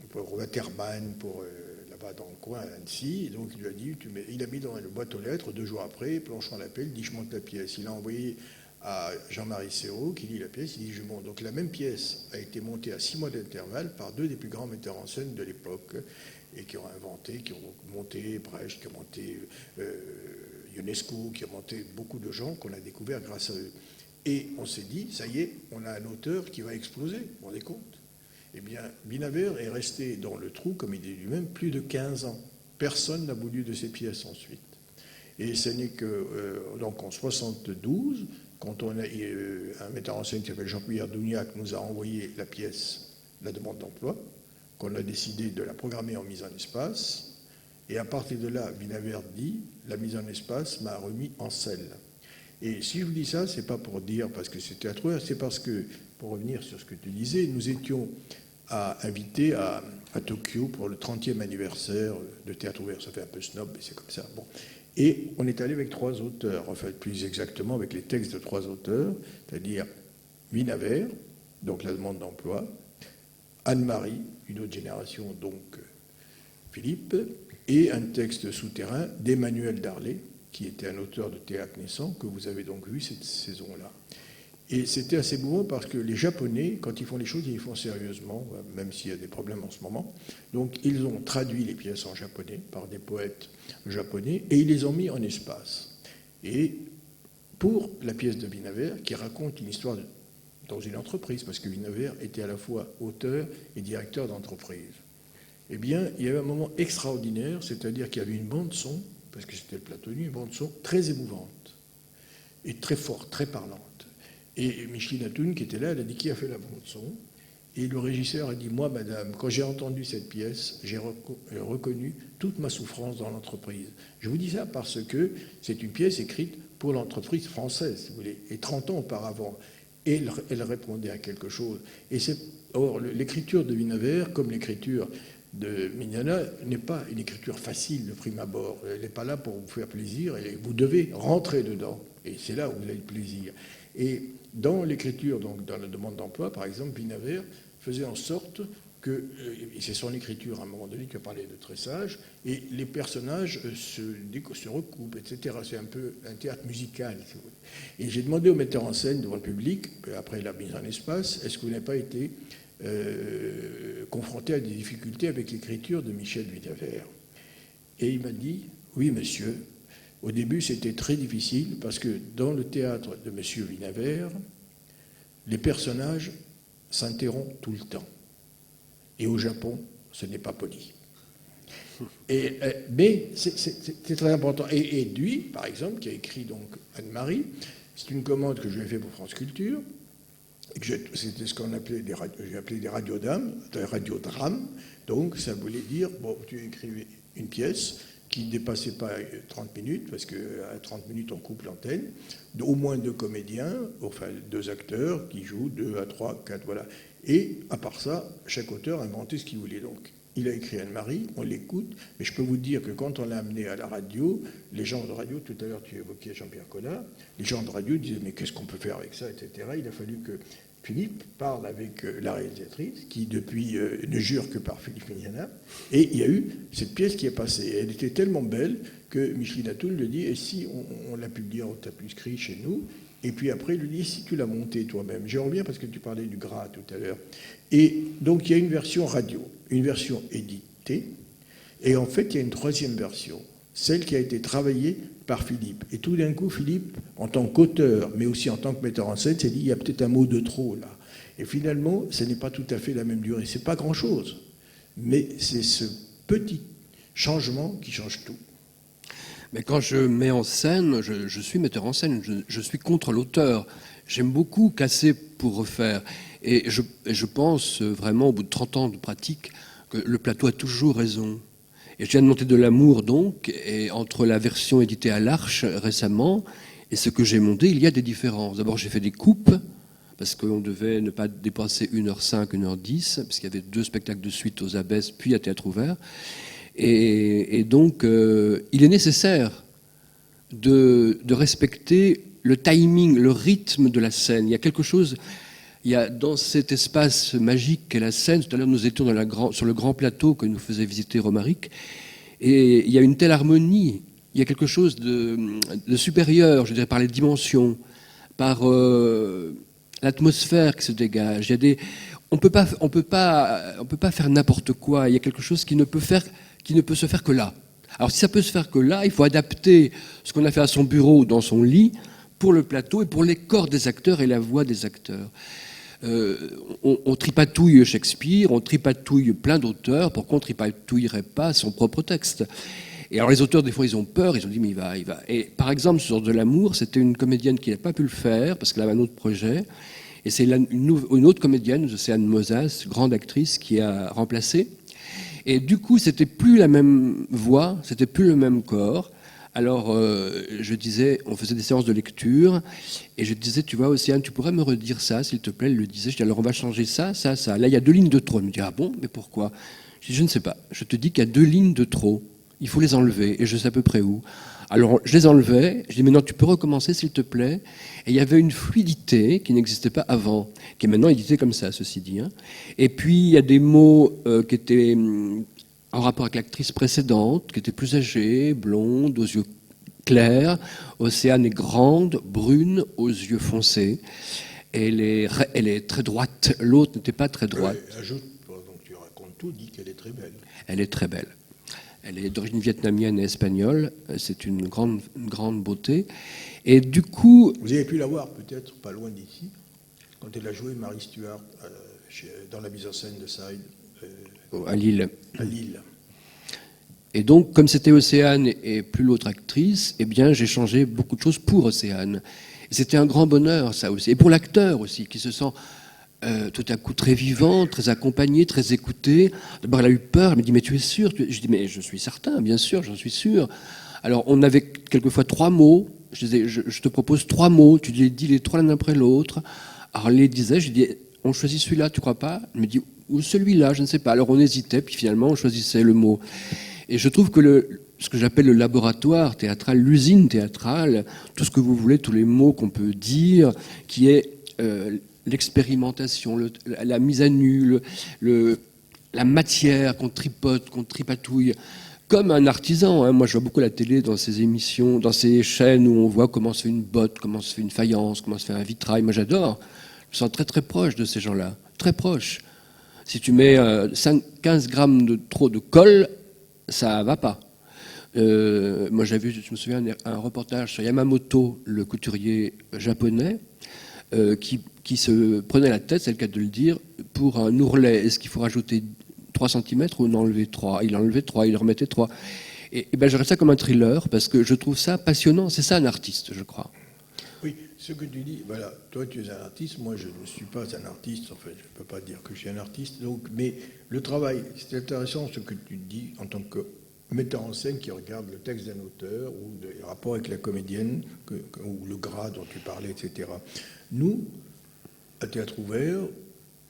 pour Waterman, pour là-bas dans le coin à Annecy, et donc il lui a dit, il a mis dans le boîte aux lettres, 2 jours après, Planchon l'appelle, dit je monte la pièce. Il a envoyé à Jean-Marie Serrault, qui lit la pièce, il dit je monte. Donc la même pièce a été montée à 6 mois d'intervalle par 2 des plus grands metteurs en scène de l'époque, et qui ont inventé, qui ont monté Brecht, qui ont monté Ionesco, qui ont monté beaucoup de gens qu'on a découvert grâce à eux. Et on s'est dit, ça y est, on a un auteur qui va exploser, vous vous rendez compte ? Eh bien, Vinaver est resté dans le trou, comme il dit lui-même, plus de 15 ans. Personne n'a voulu de ses pièces ensuite. Et ce n'est que, donc en 72, quand on a un metteur en scène qui s'appelle Jean-Pierre Dougnac nous a envoyé la pièce, la demande d'emploi, qu'on a décidé de la programmer en mise en espace. Et à partir de là, Vinaver dit, la mise en espace m'a remis en selle. Et si je vous dis ça, c'est pas pour dire parce que c'est théâtreux, c'est parce que, pour revenir sur ce que tu disais, nous étions invités à Tokyo pour le 30e anniversaire de Théâtre Ouvert. Ça fait un peu snob, mais c'est comme ça. Bon. Et on est allé avec 3 auteurs, en fait, plus exactement avec les textes de 3 auteurs, c'est-à-dire Vinaver, donc la demande d'emploi, Anne-Marie, une autre génération, donc Philippe, et un texte souterrain d'Emmanuel Darlé, qui était un auteur de théâtre naissant, que vous avez donc vu cette saison-là. Et c'était assez émouvant parce que les Japonais, quand ils font les choses, ils les font sérieusement, même s'il y a des problèmes en ce moment. Donc ils ont traduit les pièces en japonais par des poètes japonais et ils les ont mis en espace. Et pour la pièce de Vinaver, qui raconte une histoire dans une entreprise, parce que Vinaver était à la fois auteur et directeur d'entreprise, eh bien, il y avait un moment extraordinaire, c'est-à-dire qu'il y avait une bande-son, parce que c'était le plateau nu, une bande-son très émouvante et très forte, très parlante. Et Micheline Atoun, qui était là, elle a dit qui a fait la bande-son. Et le régisseur a dit moi, madame, quand j'ai entendu cette pièce, j'ai reconnu toute ma souffrance dans l'entreprise. Je vous dis ça parce que c'est une pièce écrite pour l'entreprise française, si vous voulez, et 30 ans auparavant. Et elle répondait à quelque chose. Or, l'écriture de Vinaver, comme l'écriture de Mignana, n'est pas une écriture facile de prime abord. Elle n'est pas là pour vous faire plaisir, et vous devez rentrer dedans. Et c'est là où vous avez le plaisir. Et dans l'écriture, donc dans la demande d'emploi, par exemple, Vinaver faisait en sorte que, et c'est son écriture à un moment donné qui a parlé de tressage, et les personnages se recoupent, etc. C'est un peu un théâtre musical, si vous voulez. Et j'ai demandé au metteur en scène devant le public, après la mise en espace, est-ce que vous n'avez pas été confronté à des difficultés avec l'écriture de Michel Vinaver? Et il m'a dit, oui, monsieur. Au début, c'était très difficile parce que dans le théâtre de M. Vinaver, les personnages s'interrompent tout le temps. Et au Japon, Ce n'est pas poli. Mais c'est très important. Et lui, par exemple, qui a écrit donc Anne-Marie, c'est une commande que je lui ai fait pour France Culture. C'était ce qu'on appelait j'ai appelé des radiodrames, des radiodrames. Donc ça voulait dire, bon, tu écrivais une pièce qui ne dépassait pas 30 minutes, parce qu'à 30 minutes on coupe l'antenne, au moins 2 comédiens, enfin 2 acteurs qui jouent 2 à 3, 4, voilà. Et à part ça, chaque auteur inventait ce qu'il voulait. Donc il a écrit Anne-Marie, on l'écoute, mais je peux vous dire que quand on l'a amené à la radio, les gens de radio, tout à l'heure tu évoquais Jean-Pierre Collard, les gens de radio disaient mais qu'est-ce qu'on peut faire avec ça, etc. Il a fallu que Philippe parle avec la réalisatrice, qui depuis ne jure que par Philippe Mignana, et il y a eu cette pièce qui est passée. Et elle était tellement belle que Micheline Atoul lui dit, et si on la publie en tapuscrit chez nous, et puis après, il lui dit, si tu l'as montée toi-même. Je reviens parce que tu parlais du gras tout à l'heure. Et donc, il y a une version radio, une version éditée, et en fait, il y a une 3e version, celle qui a été travaillée par Philippe. Et tout d'un coup, Philippe, en tant qu'auteur, mais aussi en tant que metteur en scène, s'est dit, il y a peut-être un mot de trop, là. Et finalement, ce n'est pas tout à fait la même durée. C'est pas grand-chose. Mais c'est ce petit changement qui change tout. Mais quand je mets en scène, je suis metteur en scène, je suis contre l'auteur. J'aime beaucoup casser pour refaire. Et je pense vraiment, au bout de 30 ans de pratique, que le plateau a toujours raison. Et je viens de monter de l'amour, donc, et entre la version éditée à l'Arche récemment et ce que j'ai monté, il y a des différences. D'abord, j'ai fait des coupes, parce qu'on devait ne pas dépasser 1h05, 1h10, parce qu'il y avait 2 spectacles de suite aux Abbesses, puis à Théâtre Ouvert. Et donc, il est nécessaire de respecter le timing, le rythme de la scène. Il y a quelque chose, il y a dans cet espace magique qu'est la scène. Tout à l'heure, nous étions sur le grand plateau que nous faisait visiter Romaric, et il y a une telle harmonie, il y a quelque chose de supérieur, je dirais, par les dimensions, par l'atmosphère qui se dégage. Il y a on peut pas faire n'importe quoi. Il y a quelque chose qui ne peut se faire que là. Alors si ça peut se faire que là, il faut adapter ce qu'on a fait à son bureau ou dans son lit pour le plateau et pour les corps des acteurs et la voix des acteurs. On tripatouille Shakespeare, on tripatouille plein d'auteurs. Pourquoi on tripatouillerait pas son propre texte? Et alors les auteurs, des fois, ils ont peur, ils ont dit mais il va. Et par exemple, sur De l'amour, c'était une comédienne qui n'a pas pu le faire parce qu'elle avait un autre projet. Et c'est une autre comédienne, c'est Anne Mosas, grande actrice, qui a remplacé. Et du coup, c'était plus la même voix, c'était plus le même corps. Alors, je disais, on faisait des séances de lecture, et je disais, tu vois, Océane, tu pourrais me redire ça, s'il te plaît? Elle le disait. Je dis, alors on va changer ça, ça, ça. Là, il y a 2 lignes de trop. Elle me dit, ah bon, mais pourquoi? Je dis, je ne sais pas. Je te dis qu'il y a 2 lignes de trop. Il faut les enlever, et je sais à peu près où. Alors, je les enlevais. Je dis, mais non, tu peux recommencer, s'il te plaît. Et il y avait une fluidité qui n'existait pas avant, qui est maintenant éditée comme ça, ceci dit. Hein. Et puis, il y a des mots qui étaient en rapport avec l'actrice précédente, qui était plus âgée, blonde, aux yeux clairs. Océane est grande, brune, aux yeux foncés. Elle est très droite. L'autre n'était pas très droite. Ajoute, donc tu racontes tout, dis qu'elle est très belle. Elle est très belle. Elle est d'origine vietnamienne et espagnole. C'est une grande beauté. Et du coup... Vous avez pu la voir peut-être pas loin d'ici, quand elle a joué Marie Stuart dans la mise en scène de Side. À Lille. À Lille. Et donc, comme c'était Océane et plus l'autre actrice, eh bien, j'ai changé beaucoup de choses pour Océane. Et c'était un grand bonheur, ça aussi. Et pour l'acteur aussi, qui se sent tout à coup très vivant, très accompagné, très écouté. D'abord, elle a eu peur. Elle me dit, mais tu es sûr? Je dis, mais je suis certain, bien sûr, j'en suis sûr. Alors, on avait quelquefois 3 mots. Je disais, je te propose 3 mots. Tu dis les 3 l'un après l'autre. Alors, elle les disait. Je dis, on choisit celui-là, tu crois pas? Elle me dit, ou celui-là, je ne sais pas. Alors, on hésitait, puis finalement, on choisissait le mot. Et je trouve que ce que j'appelle le laboratoire théâtral, l'usine théâtrale, tout ce que vous voulez, tous les mots qu'on peut dire, qui est l'expérimentation, la mise à nu, la matière qu'on tripote, qu'on tripatouille, comme un artisan. Hein. Moi, je vois beaucoup la télé dans ces émissions, dans ces chaînes où on voit comment se fait une botte, comment se fait une faïence, comment se fait un vitrail. Moi, j'adore. Je me sens très, très proche de ces gens-là. Très proche. Si tu mets 15 grammes de trop de colle, ça va pas. Moi, j'ai vu, je me souviens, un reportage sur Yamamoto, le couturier japonais, qui se prenait la tête, c'est le cas de le dire, pour un ourlet. Est-ce qu'il faut rajouter 3 cm ou en enlever 3. Il enlevait 3, il remettait 3. Et ben, je regarde ça comme un thriller parce que je trouve ça passionnant. C'est ça un artiste, je crois. Oui, ce que tu dis, voilà, toi tu es un artiste, moi je ne suis pas un artiste, enfin je ne peux pas dire que je suis un artiste, donc, mais le travail, c'est intéressant ce que tu dis en tant que metteur en scène qui regarde le texte d'un auteur ou les rapports avec la comédienne, ou le gras dont tu parlais, etc. Nous, à Théâtre Ouvert,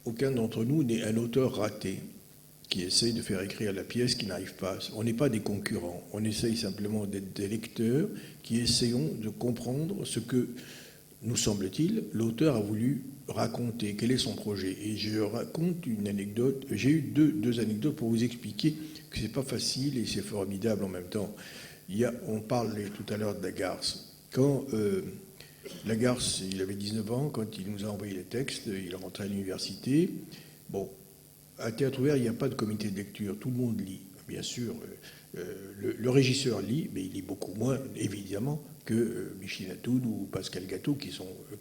aucun d'entre nous n'est un auteur raté qui essaye de faire écrire la pièce qui n'arrive pas. On n'est pas des concurrents, on essaye simplement d'être des lecteurs qui essayons de comprendre ce que, nous semble-t-il, l'auteur a voulu raconter, quel est son projet. Et je raconte une anecdote, j'ai eu deux anecdotes pour vous expliquer que c'est pas facile et c'est formidable en même temps. On parlait tout à l'heure de Lagarce. Quand Lagarce, il avait 19 ans, quand il nous a envoyé les textes, il rentrait à l'université. Bon, à Théâtre Ouvert, il n'y a pas de comité de lecture, tout le monde lit. Bien sûr, le régisseur lit, mais il lit beaucoup moins, évidemment, que Micheline Atoun ou Pascal Gâteau, qui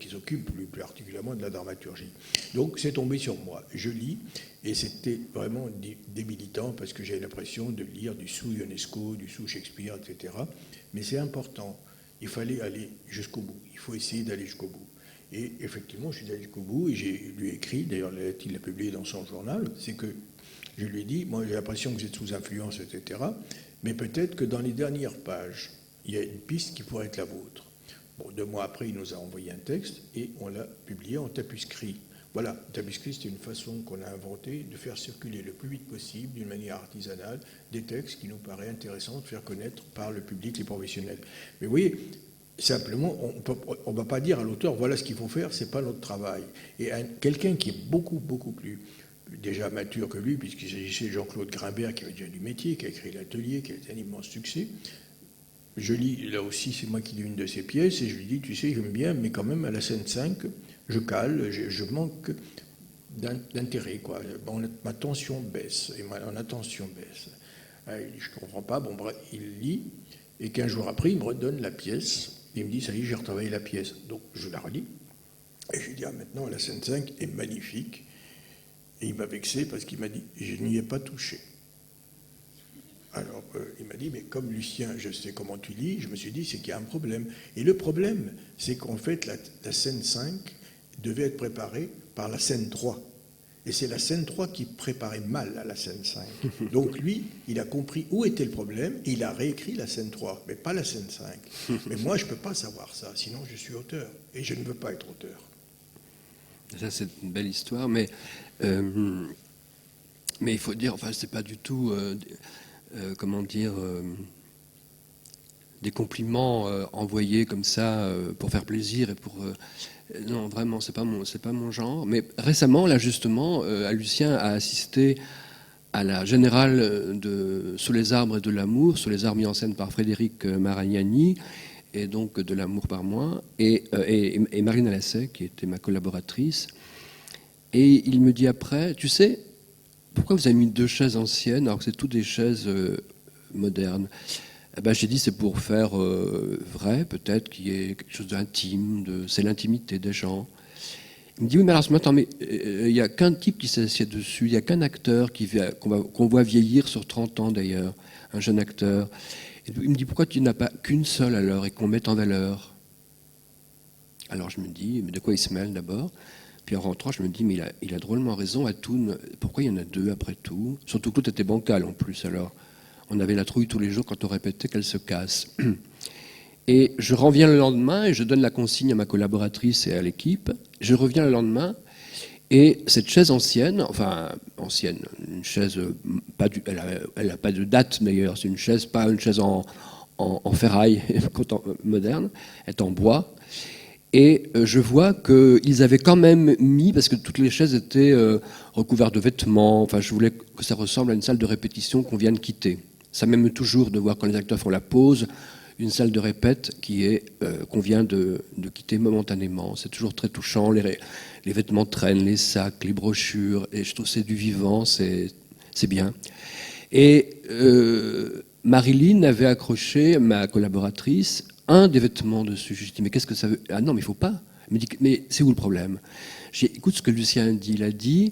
s'occupent plus particulièrement de la dramaturgie. Donc c'est tombé sur moi. Je lis, et c'était vraiment débilitant, parce que j'avais l'impression de lire du sous-Ionesco, du sous-Shakespeare, etc. Mais c'est important. Il fallait aller jusqu'au bout. Il faut essayer d'aller jusqu'au bout. Et effectivement, je suis allé jusqu'au bout et j'ai lui écrit, d'ailleurs il l'a publié dans son journal, c'est que je lui ai dit, moi j'ai l'impression que vous êtes sous influence, etc. Mais peut-être que dans les dernières pages, il y a une piste qui pourrait être la vôtre. Bon, 2 mois après, il nous a envoyé un texte et on l'a publié en tapuscrit. Voilà, tapuscrit, c'est une façon qu'on a inventée de faire circuler le plus vite possible, d'une manière artisanale, des textes qui nous paraît intéressant de faire connaître par le public, les professionnels. Mais vous voyez, simplement, on ne va pas dire à l'auteur, voilà ce qu'il faut faire, ce n'est pas notre travail. Et quelqu'un qui est beaucoup, beaucoup plus déjà mature que lui, puisqu'il s'agissait de Jean-Claude Grimbert, qui avait déjà du métier, qui a écrit L'Atelier, qui a été un immense succès. Je lis, là aussi, c'est moi qui lis une de ses pièces, et je lui dis, tu sais, j'aime bien, mais quand même, à la scène 5, je cale, je manque d'intérêt, quoi. Ma tension baisse, et mon attention baisse. Je ne comprends pas, bon, bref, il lit, et 15 jours après, il me redonne la pièce. Il me dit, ça y est, j'ai retravaillé la pièce. Donc, je la relis. Et je lui dis, maintenant, la scène 5 est magnifique. Et il m'a vexé parce qu'il m'a dit, je n'y ai pas touché. Alors, il m'a dit, mais comme Lucien, je sais comment tu lis, je me suis dit, c'est qu'il y a un problème. Et le problème, c'est qu'en fait, la scène 5 devait être préparée par la scène 3. Et c'est la scène 3 qui préparait mal à la scène 5. Donc lui, il a compris où était le problème, et il a réécrit la scène 3, mais pas la scène 5. Mais moi, je ne peux pas savoir ça, sinon je suis auteur, et je ne veux pas être auteur. Ça, c'est une belle histoire, mais il faut dire, enfin, c'est pas du tout, comment dire, des compliments envoyés comme ça pour faire plaisir et pour... non, vraiment, c'est pas mon genre. Mais récemment, là, justement, Lucien a assisté à la générale de Sous les arbres et de l'amour, Sous les arbres mis en scène par Frédéric Maragnani, et donc de l'amour par moi, et Marine Alassay, qui était ma collaboratrice. Et il me dit après, tu sais, pourquoi vous avez mis 2 chaises anciennes alors que c'est toutes des chaises modernes? Eh ben, j'ai dit, c'est pour faire vrai, peut-être, qu'il y ait quelque chose d'intime, c'est l'intimité des gens. Il me dit, oui, mais alors ce matin, il n'y a qu'un type qui s'assied dessus, il n'y a qu'un acteur qu'on voit vieillir sur 30 ans d'ailleurs, un jeune acteur. Et il me dit, pourquoi tu n'as pas qu'une seule alors et qu'on mette en valeur? Alors je me dis, mais de quoi il se mêle d'abord? Puis en rentrant, je me dis, mais il a drôlement raison, Atoun, pourquoi il y en a 2 après tout? Surtout que l'autre était bancal en plus, alors. On avait la trouille tous les jours quand on répétait qu'elle se casse. Et je reviens le lendemain et je donne la consigne à ma collaboratrice et à l'équipe. Je reviens le lendemain et cette chaise ancienne, une chaise, elle n'a pas de date d'ailleurs, c'est une chaise, pas une chaise en ferraille moderne, elle est en bois. Et je vois qu'ils avaient quand même mis, parce que toutes les chaises étaient recouvertes de vêtements, enfin je voulais que ça ressemble à une salle de répétition qu'on vient de quitter. Ça m'aime toujours de voir quand les acteurs font la pause, une salle de répète qu'on vient de quitter momentanément. C'est toujours très touchant, les vêtements traînent, les sacs, les brochures, et je trouve que c'est du vivant, c'est bien. Et Marilyn avait accroché, ma collaboratrice, un des vêtements dessus. Je lui dis, mais qu'est-ce que ça veut? Ah non, mais il ne faut pas. Elle me dit, mais c'est où le problème? J'ai dit, écoute ce que Lucien dit. Il a dit,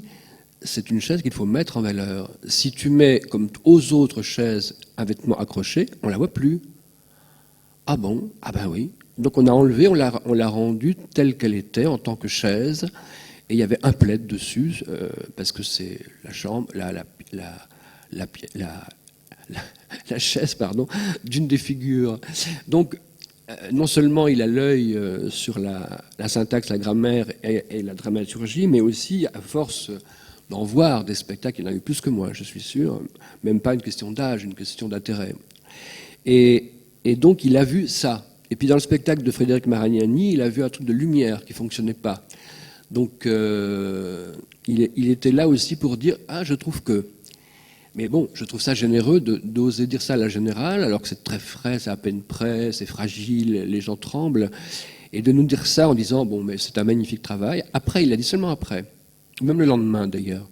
c'est une chaise qu'il faut mettre en valeur. Si tu mets, comme aux autres chaises, un vêtement accroché, on ne la voit plus. Ah bon? Ah ben oui. Donc on a enlevé, on l'a rendue telle qu'elle était en tant que chaise, et il y avait un plaid dessus, parce que c'est la chambre, la chaise, pardon, d'une des figures. Donc, non seulement il a l'œil sur la syntaxe, la grammaire et la dramaturgie, mais aussi, à force d'en voir des spectacles, il en a eu plus que moi, je suis sûr, même pas une question d'âge, une question d'intérêt. Et donc, il a vu ça. Et puis, dans le spectacle de Frédéric Maragnani, il a vu un truc de lumière qui ne fonctionnait pas. Donc, il était là aussi pour dire « Ah, je trouve que… » Mais bon, je trouve ça généreux d'oser dire ça à la générale, alors que c'est très frais, c'est à peine prêt, c'est fragile, les gens tremblent. Et de nous dire ça en disant « Bon, mais c'est un magnifique travail ». Après, il l'a dit seulement après, même le lendemain d'ailleurs.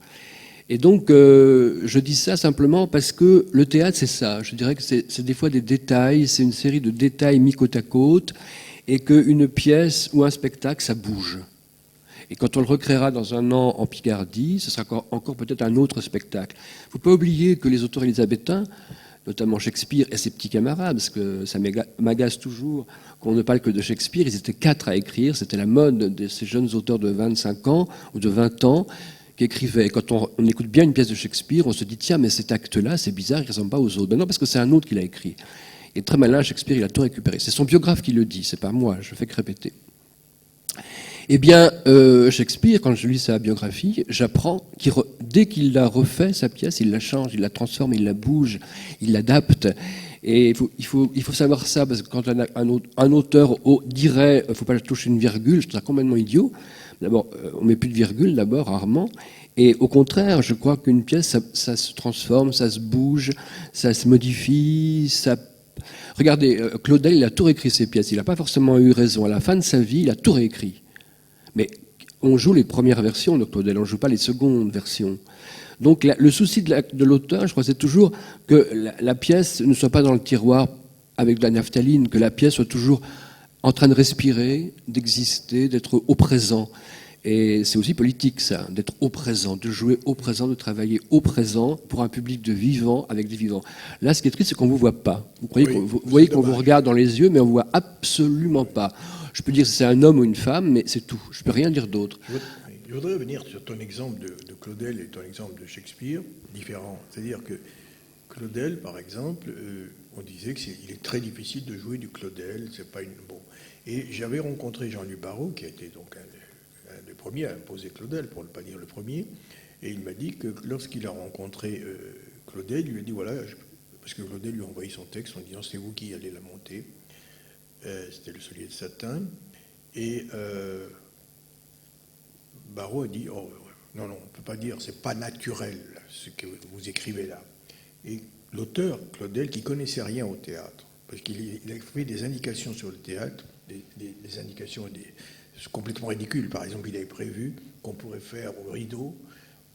Et donc, je dis ça simplement parce que le théâtre, c'est ça. Je dirais que c'est des fois des détails, c'est une série de détails mis côte à côte, et qu'une pièce ou un spectacle, ça bouge. Et quand on le recréera dans un an en Picardie, ce sera encore peut-être un autre spectacle. Il ne faut pas oublier que les auteurs élisabéthains, notamment Shakespeare et ses petits camarades, parce que ça m'agace toujours qu'on ne parle que de Shakespeare, ils étaient 4 à écrire, c'était la mode de ces jeunes auteurs de 25 ans ou de 20 ans qui écrivaient. Quand on écoute bien une pièce de Shakespeare, on se dit tiens, mais cet acte-là, c'est bizarre, il ne ressemble pas aux autres. Ben non, parce que c'est un autre qui l'a écrit. Et très malin, Shakespeare, il a tout récupéré. C'est son biographe qui le dit, c'est pas moi, je fais que répéter. Eh bien, Shakespeare, quand je lis sa biographie, j'apprends qu'il dès qu'il a refait sa pièce, il la change, il la transforme, il la bouge, il l'adapte. Et il faut savoir ça, parce que quand un auteur dirait « il ne faut pas toucher une virgule », je trouve ça complètement idiot. D'abord, on ne met plus de virgule, d'abord, rarement. Et au contraire, je crois qu'une pièce, ça se transforme, ça se bouge, ça se modifie, ça... Regardez, Claudel, il a tout réécrit ses pièces. Il n'a pas forcément eu raison. À la fin de sa vie, il a tout réécrit. Mais on joue les premières versions de Claudel, on ne joue pas les secondes versions. Donc le souci de l'auteur, je crois, c'est toujours que la pièce ne soit pas dans le tiroir avec de la naphtaline, que la pièce soit toujours en train de respirer, d'exister, d'être au présent. Et c'est aussi politique, ça, d'être au présent, de jouer au présent, de travailler au présent pour un public de vivants avec des vivants. Là, ce qui est triste, c'est qu'on ne vous voit pas. Vous voyez qu'on vous regarde dans les yeux, mais on ne vous voit absolument pas. Je peux dire si c'est un homme ou une femme, mais c'est tout. Je ne peux rien dire d'autre. Je voudrais revenir sur ton exemple de Claudel et ton exemple de Shakespeare, différent. C'est-à-dire que Claudel, par exemple, on disait qu'il est très difficile de jouer du Claudel, c'est pas une... Bon. Et j'avais rencontré Jean-Luc Barrault, qui a été donc un des premiers à imposer Claudel, pour ne pas dire le premier, et il m'a dit que lorsqu'il a rencontré Claudel, il lui a dit voilà, parce que Claudel lui a envoyé son texte en disant c'est vous qui allez la monter. C'était le Solier de Satin, et Barrault a dit oh, non, on ne peut pas dire, c'est pas naturel ce que vous écrivez là. Et l'auteur, Claudel, qui connaissait rien au théâtre, parce qu'il a fait des indications sur le théâtre, des indications complètement ridicules. Par exemple, il avait prévu qu'on pourrait faire au rideau,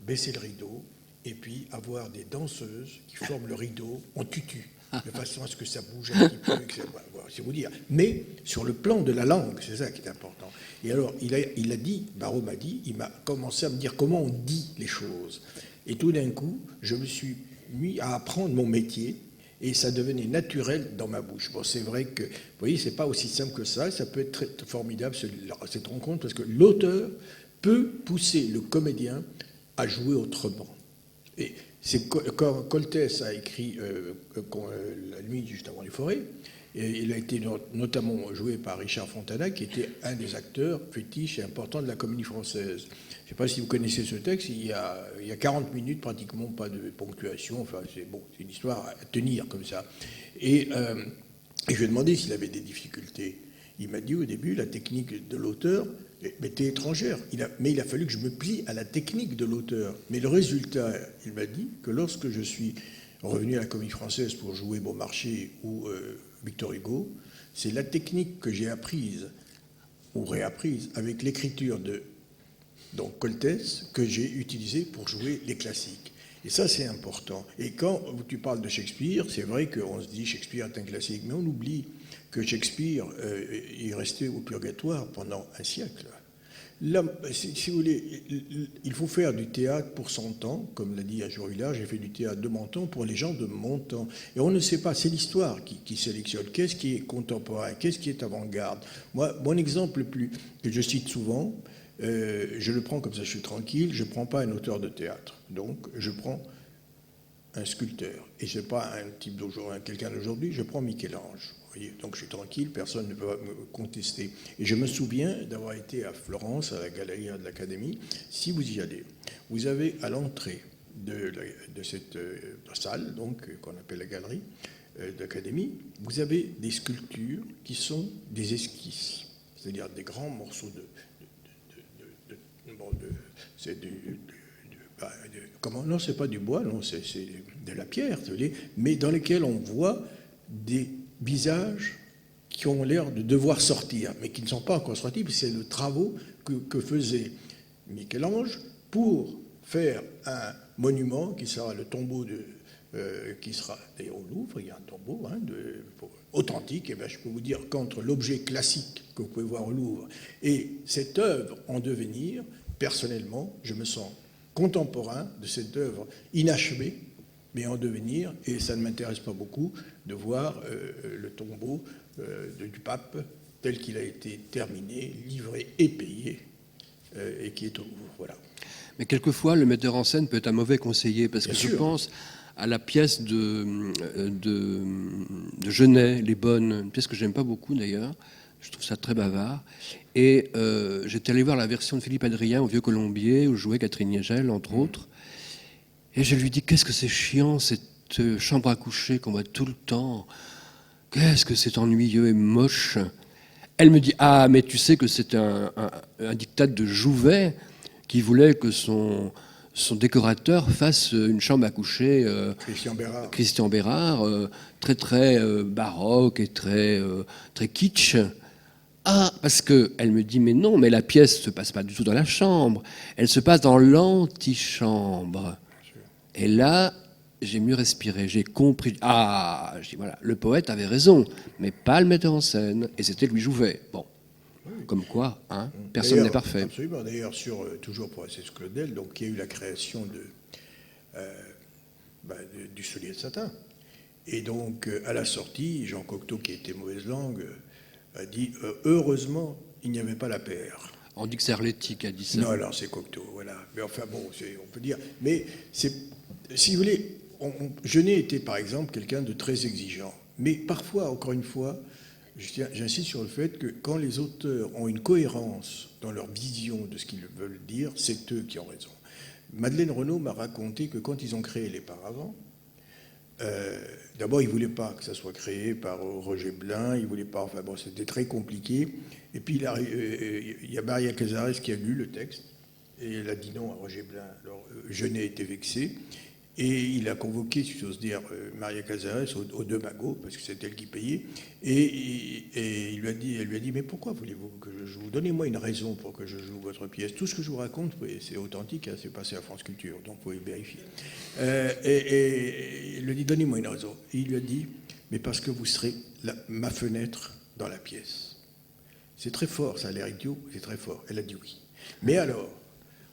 baisser le rideau, et puis avoir des danseuses qui forment le rideau en tutu, de façon à ce que ça bouge un petit peu, etc. Voilà, c'est vous dire. Mais sur le plan de la langue, c'est ça qui est important. Et alors, il a dit, Barrault m'a dit, il m'a commencé à me dire comment on dit les choses. Et tout d'un coup, je me suis mis à apprendre mon métier, et ça devenait naturel dans ma bouche. Bon, c'est vrai que, vous voyez, c'est pas aussi simple que ça peut être très formidable, cette rencontre, parce que l'auteur peut pousser le comédien à jouer autrement. Et c'est quand Coltès a écrit La nuit juste avant les forêts, et il a été notamment joué par Richard Fontana, qui était un des acteurs fétiches et importants de la comédie française. Je ne sais pas si vous connaissez ce texte, il y a 40 minutes, pratiquement pas de ponctuation, enfin c'est une histoire à tenir comme ça. Et je lui ai demandé s'il avait des difficultés. Il m'a dit au début, la technique de l'auteur m'était étrangère, mais il a fallu que je me plie à la technique de l'auteur. Mais le résultat, il m'a dit que lorsque je suis revenu à la Comédie Française pour jouer Beaumarchais ou Victor Hugo, c'est la technique que j'ai apprise ou réapprise avec l'écriture de donc Coltès que j'ai utilisée pour jouer les classiques. Et ça, c'est important. Et quand tu parles de Shakespeare, c'est vrai qu'on se dit Shakespeare est un classique, mais on oublie que Shakespeare est resté au purgatoire pendant un siècle. Là, si vous voulez, il faut faire du théâtre pour son temps, comme l'a dit Ajourila, j'ai fait du théâtre de mon temps pour les gens de mon temps. Et on ne sait pas, c'est l'histoire qui sélectionne. Qu'est-ce qui est contemporain, qu'est-ce qui est avant-garde. Moi, mon exemple que je cite souvent, je le prends comme ça, je suis tranquille, je ne prends pas un auteur de théâtre. Donc, je prends un sculpteur. Et ce n'est pas un type d'aujourd'hui, quelqu'un d'aujourd'hui, je prends Michel-Ange. Donc je suis tranquille, personne ne peut me contester. Et je me souviens d'avoir été à Florence, à la galerie de l'Académie. Si vous y allez, vous avez à l'entrée de cette salle, donc qu'on appelle la galerie de l'Académie, vous avez des sculptures qui sont des esquisses, c'est-à-dire des grands morceaux c'est comment, non, c'est pas du bois, non, c'est de la pierre, mais dans lesquels on voit des visages qui ont l'air de devoir sortir, mais qui ne sont pas encore sortis, parce que c'est le travaux que faisait Michel-Ange pour faire un monument qui sera le tombeau qui sera d'ailleurs au Louvre. Il y a un tombeau authentique. Et bien, je peux vous dire qu'entre l'objet classique que vous pouvez voir au Louvre et cette œuvre en devenir, personnellement, je me sens contemporain de cette œuvre inachevée, mais en devenir, et ça ne m'intéresse pas beaucoup de voir le tombeau du pape tel qu'il a été terminé, livré et payé, et qui est au Louvre. Voilà. Mais quelquefois, le metteur en scène peut être un mauvais conseiller, parce que je pense à la pièce de Genet, Les Bonnes, une pièce que je n'aime pas beaucoup d'ailleurs, je trouve ça très bavard, et j'étais allé voir la version de Philippe Adrien au Vieux Colombier, où jouait Catherine Niegel, entre autres, et je lui dis, qu'est-ce que c'est chiant, cette chambre à coucher qu'on voit tout le temps, qu'est-ce que c'est ennuyeux et moche. Elle me dit, ah, mais tu sais que c'est un diktat de Jouvet qui voulait que son décorateur fasse une chambre à coucher, Christian Bérard, très très baroque et très kitsch. Ah, parce qu'elle me dit, mais non, mais la pièce ne se passe pas du tout dans la chambre, elle se passe dans l'antichambre. Et là, j'ai mieux respiré, j'ai compris. Ah, je dis, voilà, le poète avait raison, mais pas le metteur en scène. Et c'était Louis Jouvet. Bon, comme quoi, hein, personne n'est parfait. Absolument. D'ailleurs, toujours pour Assès Claudel, donc il y a eu la création du soulier de satin. Et donc, à la sortie, Jean Cocteau, qui était mauvaise langue, a dit heureusement, il n'y avait pas la paire. On dit que c'est Arletty qui a dit ça. Non, alors c'est Cocteau, voilà. Mais enfin bon, on peut dire. Mais si vous voulez, Genet était par exemple quelqu'un de très exigeant. Mais parfois, encore une fois, j'insiste sur le fait que quand les auteurs ont une cohérence dans leur vision de ce qu'ils veulent dire, c'est eux qui ont raison. Madeleine Renaud m'a raconté que quand ils ont créé Les Paravents, d'abord, ils ne voulaient pas que ça soit créé par Roger Blin, ils ne voulaient pas, enfin bon, c'était très compliqué. Et puis, il y a Maria Cazares qui a lu le texte, et elle a dit non à Roger Blin. Alors, Genet était vexé, et il a convoqué, si j'ose dire, Maria Cazares aux deux magots, parce que c'est elle qui payait, et elle lui a dit, mais pourquoi voulez-vous que je joue? Donnez-moi une raison pour que je joue votre pièce. Tout ce que je vous raconte, c'est authentique, hein, c'est passé à France Culture, donc vous pouvez vérifier. Et il lui a dit, donnez-moi une raison. Et il lui a dit, mais parce que vous serez ma fenêtre dans la pièce. C'est très fort, ça a l'air idiot, c'est très fort. Elle a dit oui. Mais alors,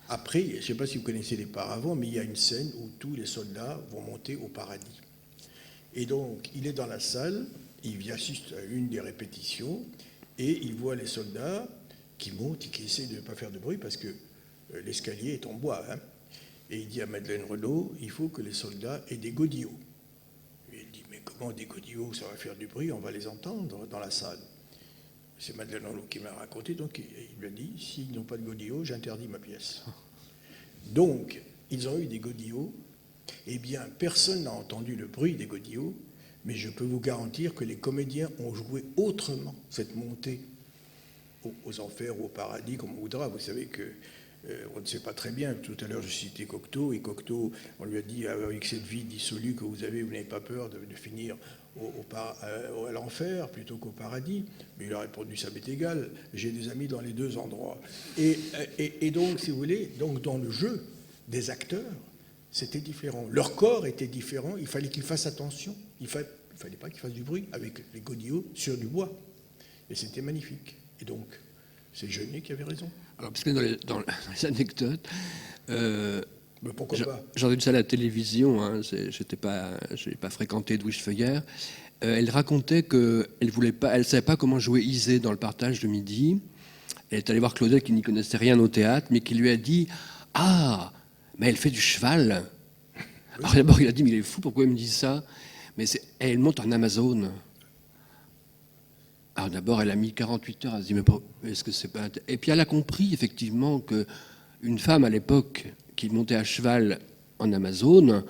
après, je ne sais pas si vous connaissez Les Paravents, mais il y a une scène où tous les soldats vont monter au paradis. Et donc, il est dans la salle, il assiste à une des répétitions, et il voit les soldats qui montent et qui essaient de ne pas faire de bruit parce que l'escalier est en bois. Hein. Et il dit à Madeleine Renaud, il faut que les soldats aient des godillots. Et il dit, mais comment des godillots, ça va faire du bruit, on va les entendre dans la salle. C'est Madeleine Renaud qui m'a raconté, donc il lui a dit, s'ils n'ont pas de godillots, j'interdis ma pièce. Donc, ils ont eu des godillots. Eh bien, personne n'a entendu le bruit des godillots, mais je peux vous garantir que les comédiens ont joué autrement cette montée aux enfers ou au paradis, comme on voudra. Vous savez que on ne sait pas très bien. Tout à l'heure, je citais Cocteau, et Cocteau, on lui a dit, avec cette vie dissolue que vous avez, vous n'avez pas peur de finir à l'enfer plutôt qu'au paradis. Mais il a répondu, ça m'est égal, j'ai des amis dans les deux endroits. Et donc, si vous voulez, donc dans le jeu des acteurs, c'était différent. Leur corps était différent, il fallait qu'ils fassent attention. Il ne fallait pas qu'ils fassent du bruit avec les godillots sur du bois. Et c'était magnifique. Et donc, C'est Jeunet qui avait raison. Alors, parce que dans les anecdotes, Mais pourquoi pas? j'ai entendu ça à la télévision, hein, je n'ai pas fréquenté Edwige Feuillère. Elle racontait qu'elle ne savait pas comment jouer Isée dans le partage de midi. Elle est allée voir Claudel qui n'y connaissait rien au théâtre, mais qui lui a dit « Ah, mais elle fait du cheval !» Alors d'abord, il a dit « Mais il est fou, pourquoi il me dit ça ?» Mais elle monte en Amazone. Alors d'abord, elle a mis 48 heures à se dire « Mais est-ce que c'est pas... » Et puis elle a compris effectivement qu'une femme à l'époque qui montait à cheval en Amazone,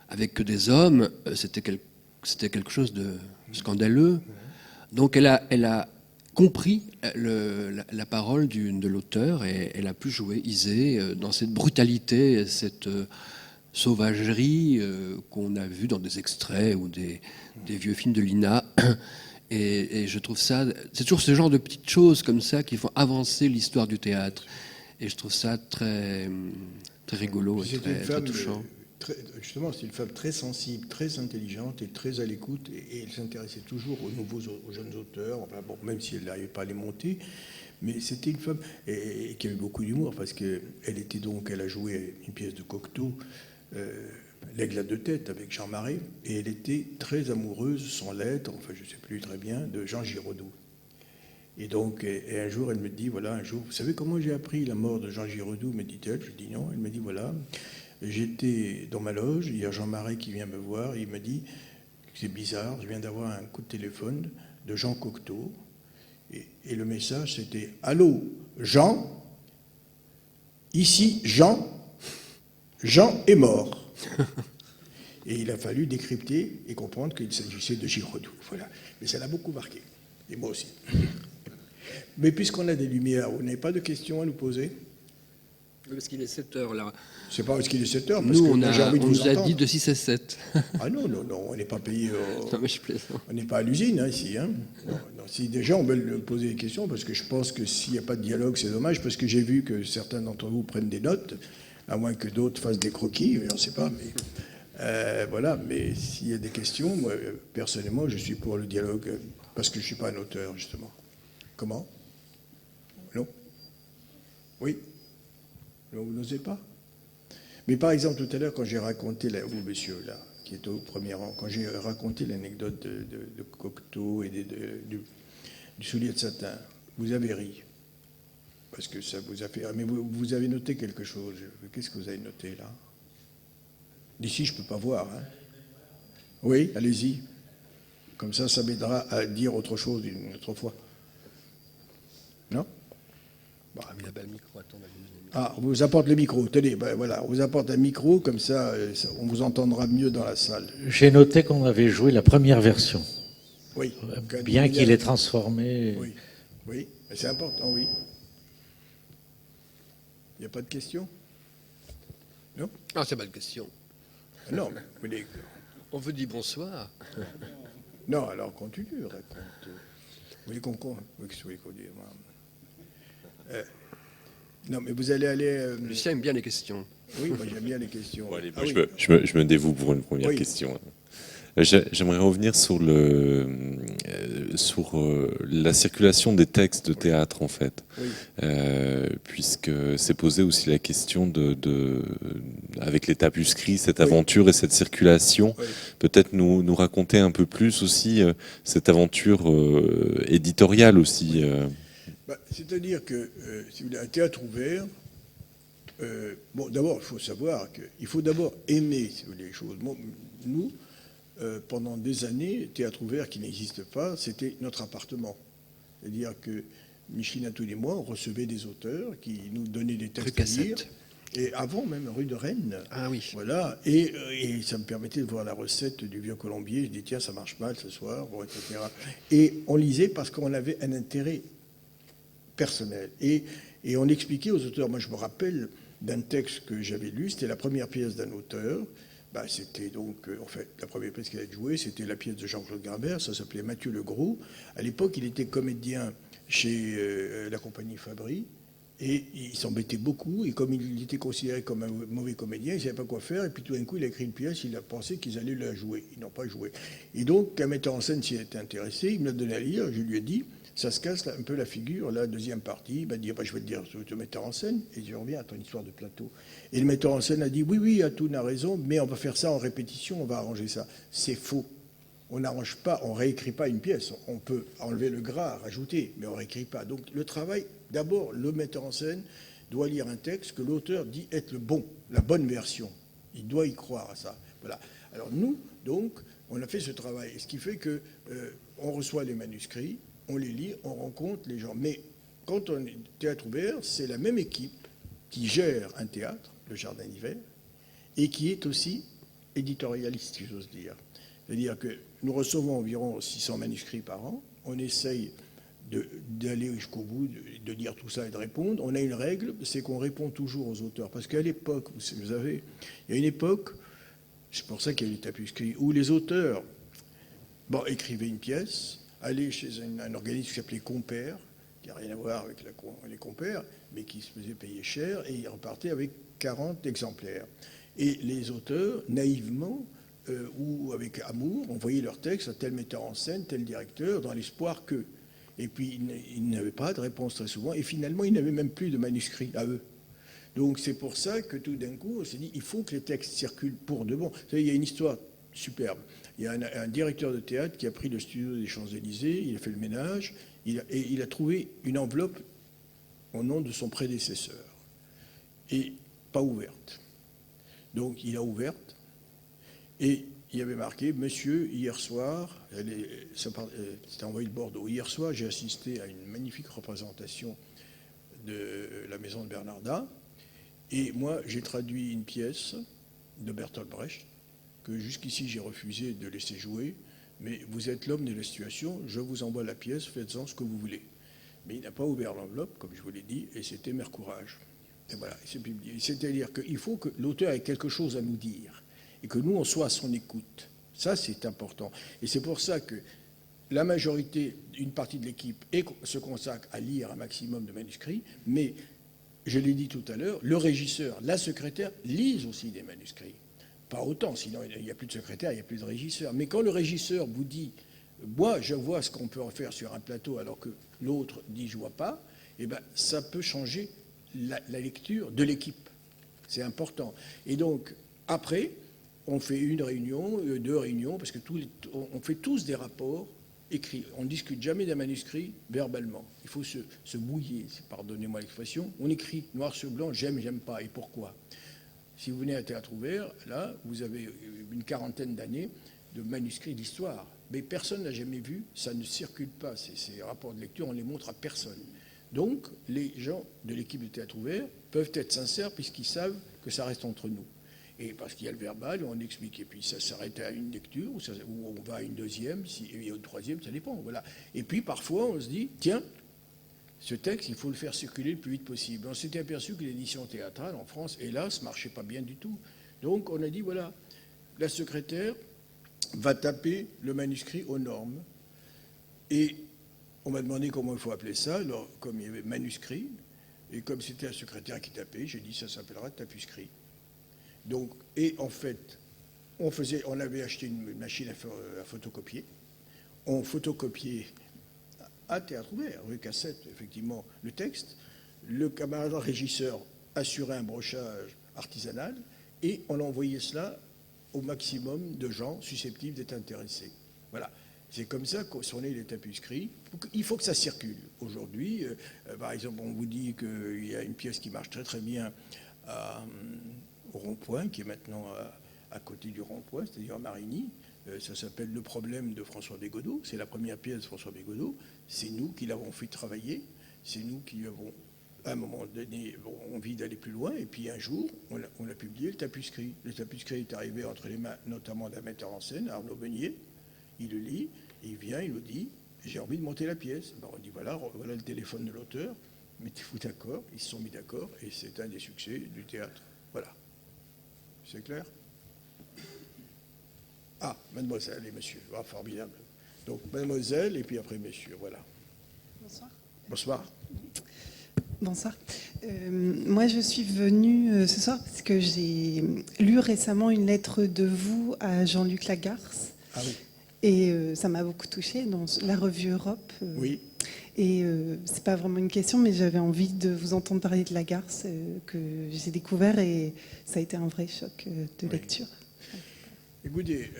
avec que des hommes, c'était quelque chose de scandaleux. Donc elle a compris la parole de l'auteur et elle a pu jouer Isée dans cette brutalité, cette sauvagerie qu'on a vue dans des extraits ou des vieux films de Lina. Et je trouve ça, c'est toujours ce genre de petites choses comme ça qui font avancer l'histoire du théâtre. Et je trouve ça très, très rigolo et très touchant. Justement, c'est une femme très sensible, très intelligente et très à l'écoute. Et elle s'intéressait toujours aux jeunes auteurs, enfin, bon, même si elle n'arrivait pas à les monter. Mais c'était une femme qui avait beaucoup d'humour parce qu'elle elle a joué une pièce de Cocteau, L'Aigle à deux têtes avec Jean Marais, et elle était très amoureuse, sans l'être, enfin je ne sais plus très bien, de Jean Giraudoux. Et donc, un jour, elle me dit, voilà, vous savez comment j'ai appris la mort de Jean Giraudoux, me dit-elle. Je dis non. Elle me dit, voilà, j'étais dans ma loge, il y a Jean Marais qui vient me voir, il me dit, c'est bizarre, je viens d'avoir un coup de téléphone de Jean Cocteau, et le message c'était, allô, Jean, ici Jean est mort. Et il a fallu décrypter et comprendre qu'il s'agissait de Giraudoux. Voilà. Mais ça l'a beaucoup marqué. Et moi aussi. Mais puisqu'on a des lumières, vous n'avez pas de questions à nous poser? Parce qu'il est 7 heures là. C'est pas parce qu'il est 7 heures, parce Nous, que on nous a dit de 6 à 7. Ah non, on n'est pas payé. Non, mais je plaisante. On n'est pas à l'usine, hein, ici. Hein. Non, si des gens veulent poser des questions, parce que je pense que s'il n'y a pas de dialogue, c'est dommage, parce que j'ai vu que certains d'entre vous prennent des notes, à moins que d'autres fassent des croquis, on ne sait pas. Mais, voilà, mais s'il y a des questions, moi, personnellement, je suis pour le dialogue, parce que je ne suis pas un auteur, justement. Comment? Non? Oui? Non, vous n'osez pas? Mais par exemple, tout à l'heure, quand j'ai raconté, vous, monsieur, là, qui est au premier rang, quand j'ai raconté l'anecdote de Cocteau et du soulier de satin, vous avez ri. Parce que ça vous a fait... Mais vous avez noté quelque chose. Qu'est-ce que vous avez noté, là? D'ici, je ne peux pas voir. Hein. Oui, allez-y. Comme ça m'aidera à dire autre chose une autre fois. Non? Bon. Ah, mais là-bas, le micro, attends, ah, on vous apporte le micro. Tenez, ben voilà, on vous apporte un micro, comme ça, on vous entendra mieux dans la salle. J'ai noté qu'on avait joué la première version. Oui. Bien qu'il ait transformé. Oui, oui, c'est important, oui. Il n'y a pas de questions? Non? Ah, c'est pas de question. Non, vous voulez... On vous dit bonsoir. Non, alors continue, raconte. Vous voulez qu'on compte? Oui, qu'est-ce que vous voulez qu'on dise? Non, mais vous allez aller... Lucien aime bien les questions. Oui, moi j'aime bien les questions. Bon, allez, Ah, moi, oui. je me dévoue pour une première question. J'aimerais revenir sur la circulation des textes de théâtre, en fait, Oui. puisque c'est posé aussi la question avec les tapuscrits, cette aventure et cette circulation. Oui. Peut-être nous raconter un peu plus aussi cette aventure éditoriale aussi. C'est-à-dire que si vous voulez un théâtre ouvert, bon, d'abord, il faut savoir qu'il faut d'abord aimer, si vous voulez, les choses. Bon, nous, pendant des années, théâtre ouvert qui n'existe pas, c'était notre appartement. C'est-à-dire que Micheline, tous les mois, on recevait des auteurs qui nous donnaient des textes à lire. Et avant même, rue de Rennes. Ah oui. Voilà. Et ça me permettait de voir la recette du vieux colombier. Je dis, tiens, ça marche mal ce soir, bon, etc. Et on lisait parce qu'on avait un intérêt personnel. Et on expliquait aux auteurs. Moi, je me rappelle d'un texte que j'avais lu. C'était la première pièce d'un auteur. Ben, c'était donc, en fait, la première pièce qu'il a jouée, c'était la pièce de Jean-Claude Grimbert. Ça s'appelait Mathieu Legros. À l'époque, il était comédien chez la compagnie Fabry. Et il s'embêtait beaucoup. Et comme il était considéré comme un mauvais comédien, il ne savait pas quoi faire. Et puis tout d'un coup, il a écrit une pièce. Il a pensé qu'ils allaient la jouer. Ils n'ont pas joué. Et donc, un metteur en scène s'y était intéressé. Il me l'a donné à lire. Je lui ai dit, ça se casse un peu la figure. La deuxième partie, il m'a dit, je vais te dire, le metteur en scène, et je reviens à ton histoire de plateau. Et le metteur en scène a dit, oui, Atoun a raison, mais on va faire ça en répétition, on va arranger ça. C'est faux. On n'arrange pas, on réécrit pas une pièce. On peut enlever le gras, rajouter, mais on réécrit pas. Donc le travail, d'abord, le metteur en scène doit lire un texte que l'auteur dit être la bonne version. Il doit y croire à ça. Voilà. Alors nous, donc, on a fait ce travail, ce qui fait que on reçoit les manuscrits, on les lit, on rencontre les gens. Mais quand on est théâtre ouvert, c'est la même équipe qui gère un théâtre, le Jardin d'hiver, et qui est aussi éditorialiste, si j'ose dire. C'est-à-dire que nous recevons environ 600 manuscrits par an. On essaye d'aller jusqu'au bout, de lire tout ça et de répondre. On a une règle, c'est qu'on répond toujours aux auteurs. Parce qu'à l'époque, vous savez, il y a une époque, c'est pour ça qu'il y a eu les tapuscrits, où les auteurs écrivaient une pièce, allaient chez un organisme qui s'appelait Compère, qui n'a rien à voir avec les compères, mais qui se faisait payer cher, et ils repartaient avec 40 exemplaires. Et les auteurs, naïvement, ou avec amour, envoyaient leurs textes à tel metteur en scène, tel directeur, dans l'espoir que... Et puis, ils n'avaient pas de réponse très souvent, et finalement, ils n'avaient même plus de manuscrits à eux. Donc, c'est pour ça que tout d'un coup, on s'est dit, il faut que les textes circulent pour de bon. Vous savez, il y a une histoire superbe. Il y a un directeur de théâtre qui a pris le studio des Champs-Élysées, il a fait le ménage, et il a trouvé une enveloppe au nom de son prédécesseur, et pas ouverte. Donc, il a ouverte, et il y avait marqué « Monsieur, hier soir, c'était envoyé de Bordeaux, hier soir, j'ai assisté à une magnifique représentation de la maison de Bernardin, et moi, j'ai traduit une pièce de Bertolt Brecht, que jusqu'ici j'ai refusé de laisser jouer, mais vous êtes l'homme de la situation, je vous envoie la pièce, faites-en ce que vous voulez. » Mais il n'a pas ouvert l'enveloppe, comme je vous l'ai dit, et c'était Mercourage. Et voilà, c'est publié. C'est-à-dire qu'il faut que l'auteur ait quelque chose à nous dire, et que nous, on soit à son écoute. Ça, c'est important. Et c'est pour ça que la majorité, une partie de l'équipe, se consacre à lire un maximum de manuscrits, mais, je l'ai dit tout à l'heure, le régisseur, la secrétaire lisent aussi des manuscrits. Pas autant, sinon il n'y a plus de secrétaire, il n'y a plus de régisseur. Mais quand le régisseur vous dit « moi, je vois ce qu'on peut en faire sur un plateau », alors que l'autre dit « je ne vois pas », eh ben, ça peut changer la lecture de l'équipe. C'est important. Et donc, après, on fait une réunion, 2 réunions, parce que on fait tous des rapports écrits. On ne discute jamais d'un manuscrit verbalement. Il faut se mouiller, pardonnez-moi l'expression. On écrit noir sur blanc, j'aime, j'aime pas, et pourquoi. Si vous venez à Théâtre Ouvert, là, vous avez une 40aine d'années de manuscrits d'histoire. Mais personne n'a jamais vu, ça ne circule pas. Ces rapports de lecture, on ne les montre à personne. Donc, les gens de l'équipe de Théâtre Ouvert peuvent être sincères puisqu'ils savent que ça reste entre nous. Et parce qu'il y a le verbal, on explique. Et puis ça s'arrête à une lecture, ou on va à une deuxième, et une troisième, ça dépend. Voilà. Et puis parfois, on se dit, tiens, ce texte, il faut le faire circuler le plus vite possible. On s'était aperçu que l'édition théâtrale en France, hélas, ne marchait pas bien du tout. Donc on a dit, voilà, la secrétaire va taper le manuscrit aux normes. Et on m'a demandé comment il faut appeler ça. Alors, comme il y avait manuscrit, et comme c'était la secrétaire qui tapait, j'ai dit, ça s'appellera tapuscrit. Donc, et en fait, on avait acheté une machine à photocopier. On photocopiait à Théâtre Ouvert, rue Cassette, effectivement, le texte. Le camarade régisseur assurait un brochage artisanal et on envoyait cela au maximum de gens susceptibles d'être intéressés. Voilà. C'est comme ça qu'on sont nés les tapuscrits. Il faut que ça circule. Aujourd'hui, par exemple, on vous dit qu'il y a une pièce qui marche très très bien au rond-point, qui est maintenant à côté du rond-point, c'est-à-dire à Marigny. Ça s'appelle Le problème de François Bégodeau. C'est la première pièce de François Bégodeau. C'est nous qui l'avons fait travailler. C'est nous qui avons, à un moment donné, envie d'aller plus loin. Et puis un jour, on a publié le tapuscrit. Le tapuscrit est arrivé entre les mains notamment d'un metteur en scène, Arnaud Beunier. Il le lit, il vient, il nous dit « j'ai envie de monter la pièce ». On dit voilà le téléphone de l'auteur, mettez-vous d'accord. Ils se sont mis d'accord et c'est un des succès du théâtre. Voilà. C'est clair ? Ah, mademoiselle et monsieur. Ah, formidable. Donc, mademoiselle et puis après monsieur. Voilà. Bonsoir. Bonsoir. Bonsoir. Moi, je suis venue ce soir parce que j'ai lu récemment une lettre de vous à Jean-Luc Lagarce. Ah oui. Et ça m'a beaucoup touchée dans la revue Europe. Oui. Et c'est pas vraiment une question, mais j'avais envie de vous entendre parler de Lagarce, que j'ai découvert, et ça a été un vrai choc de lecture. Écoutez,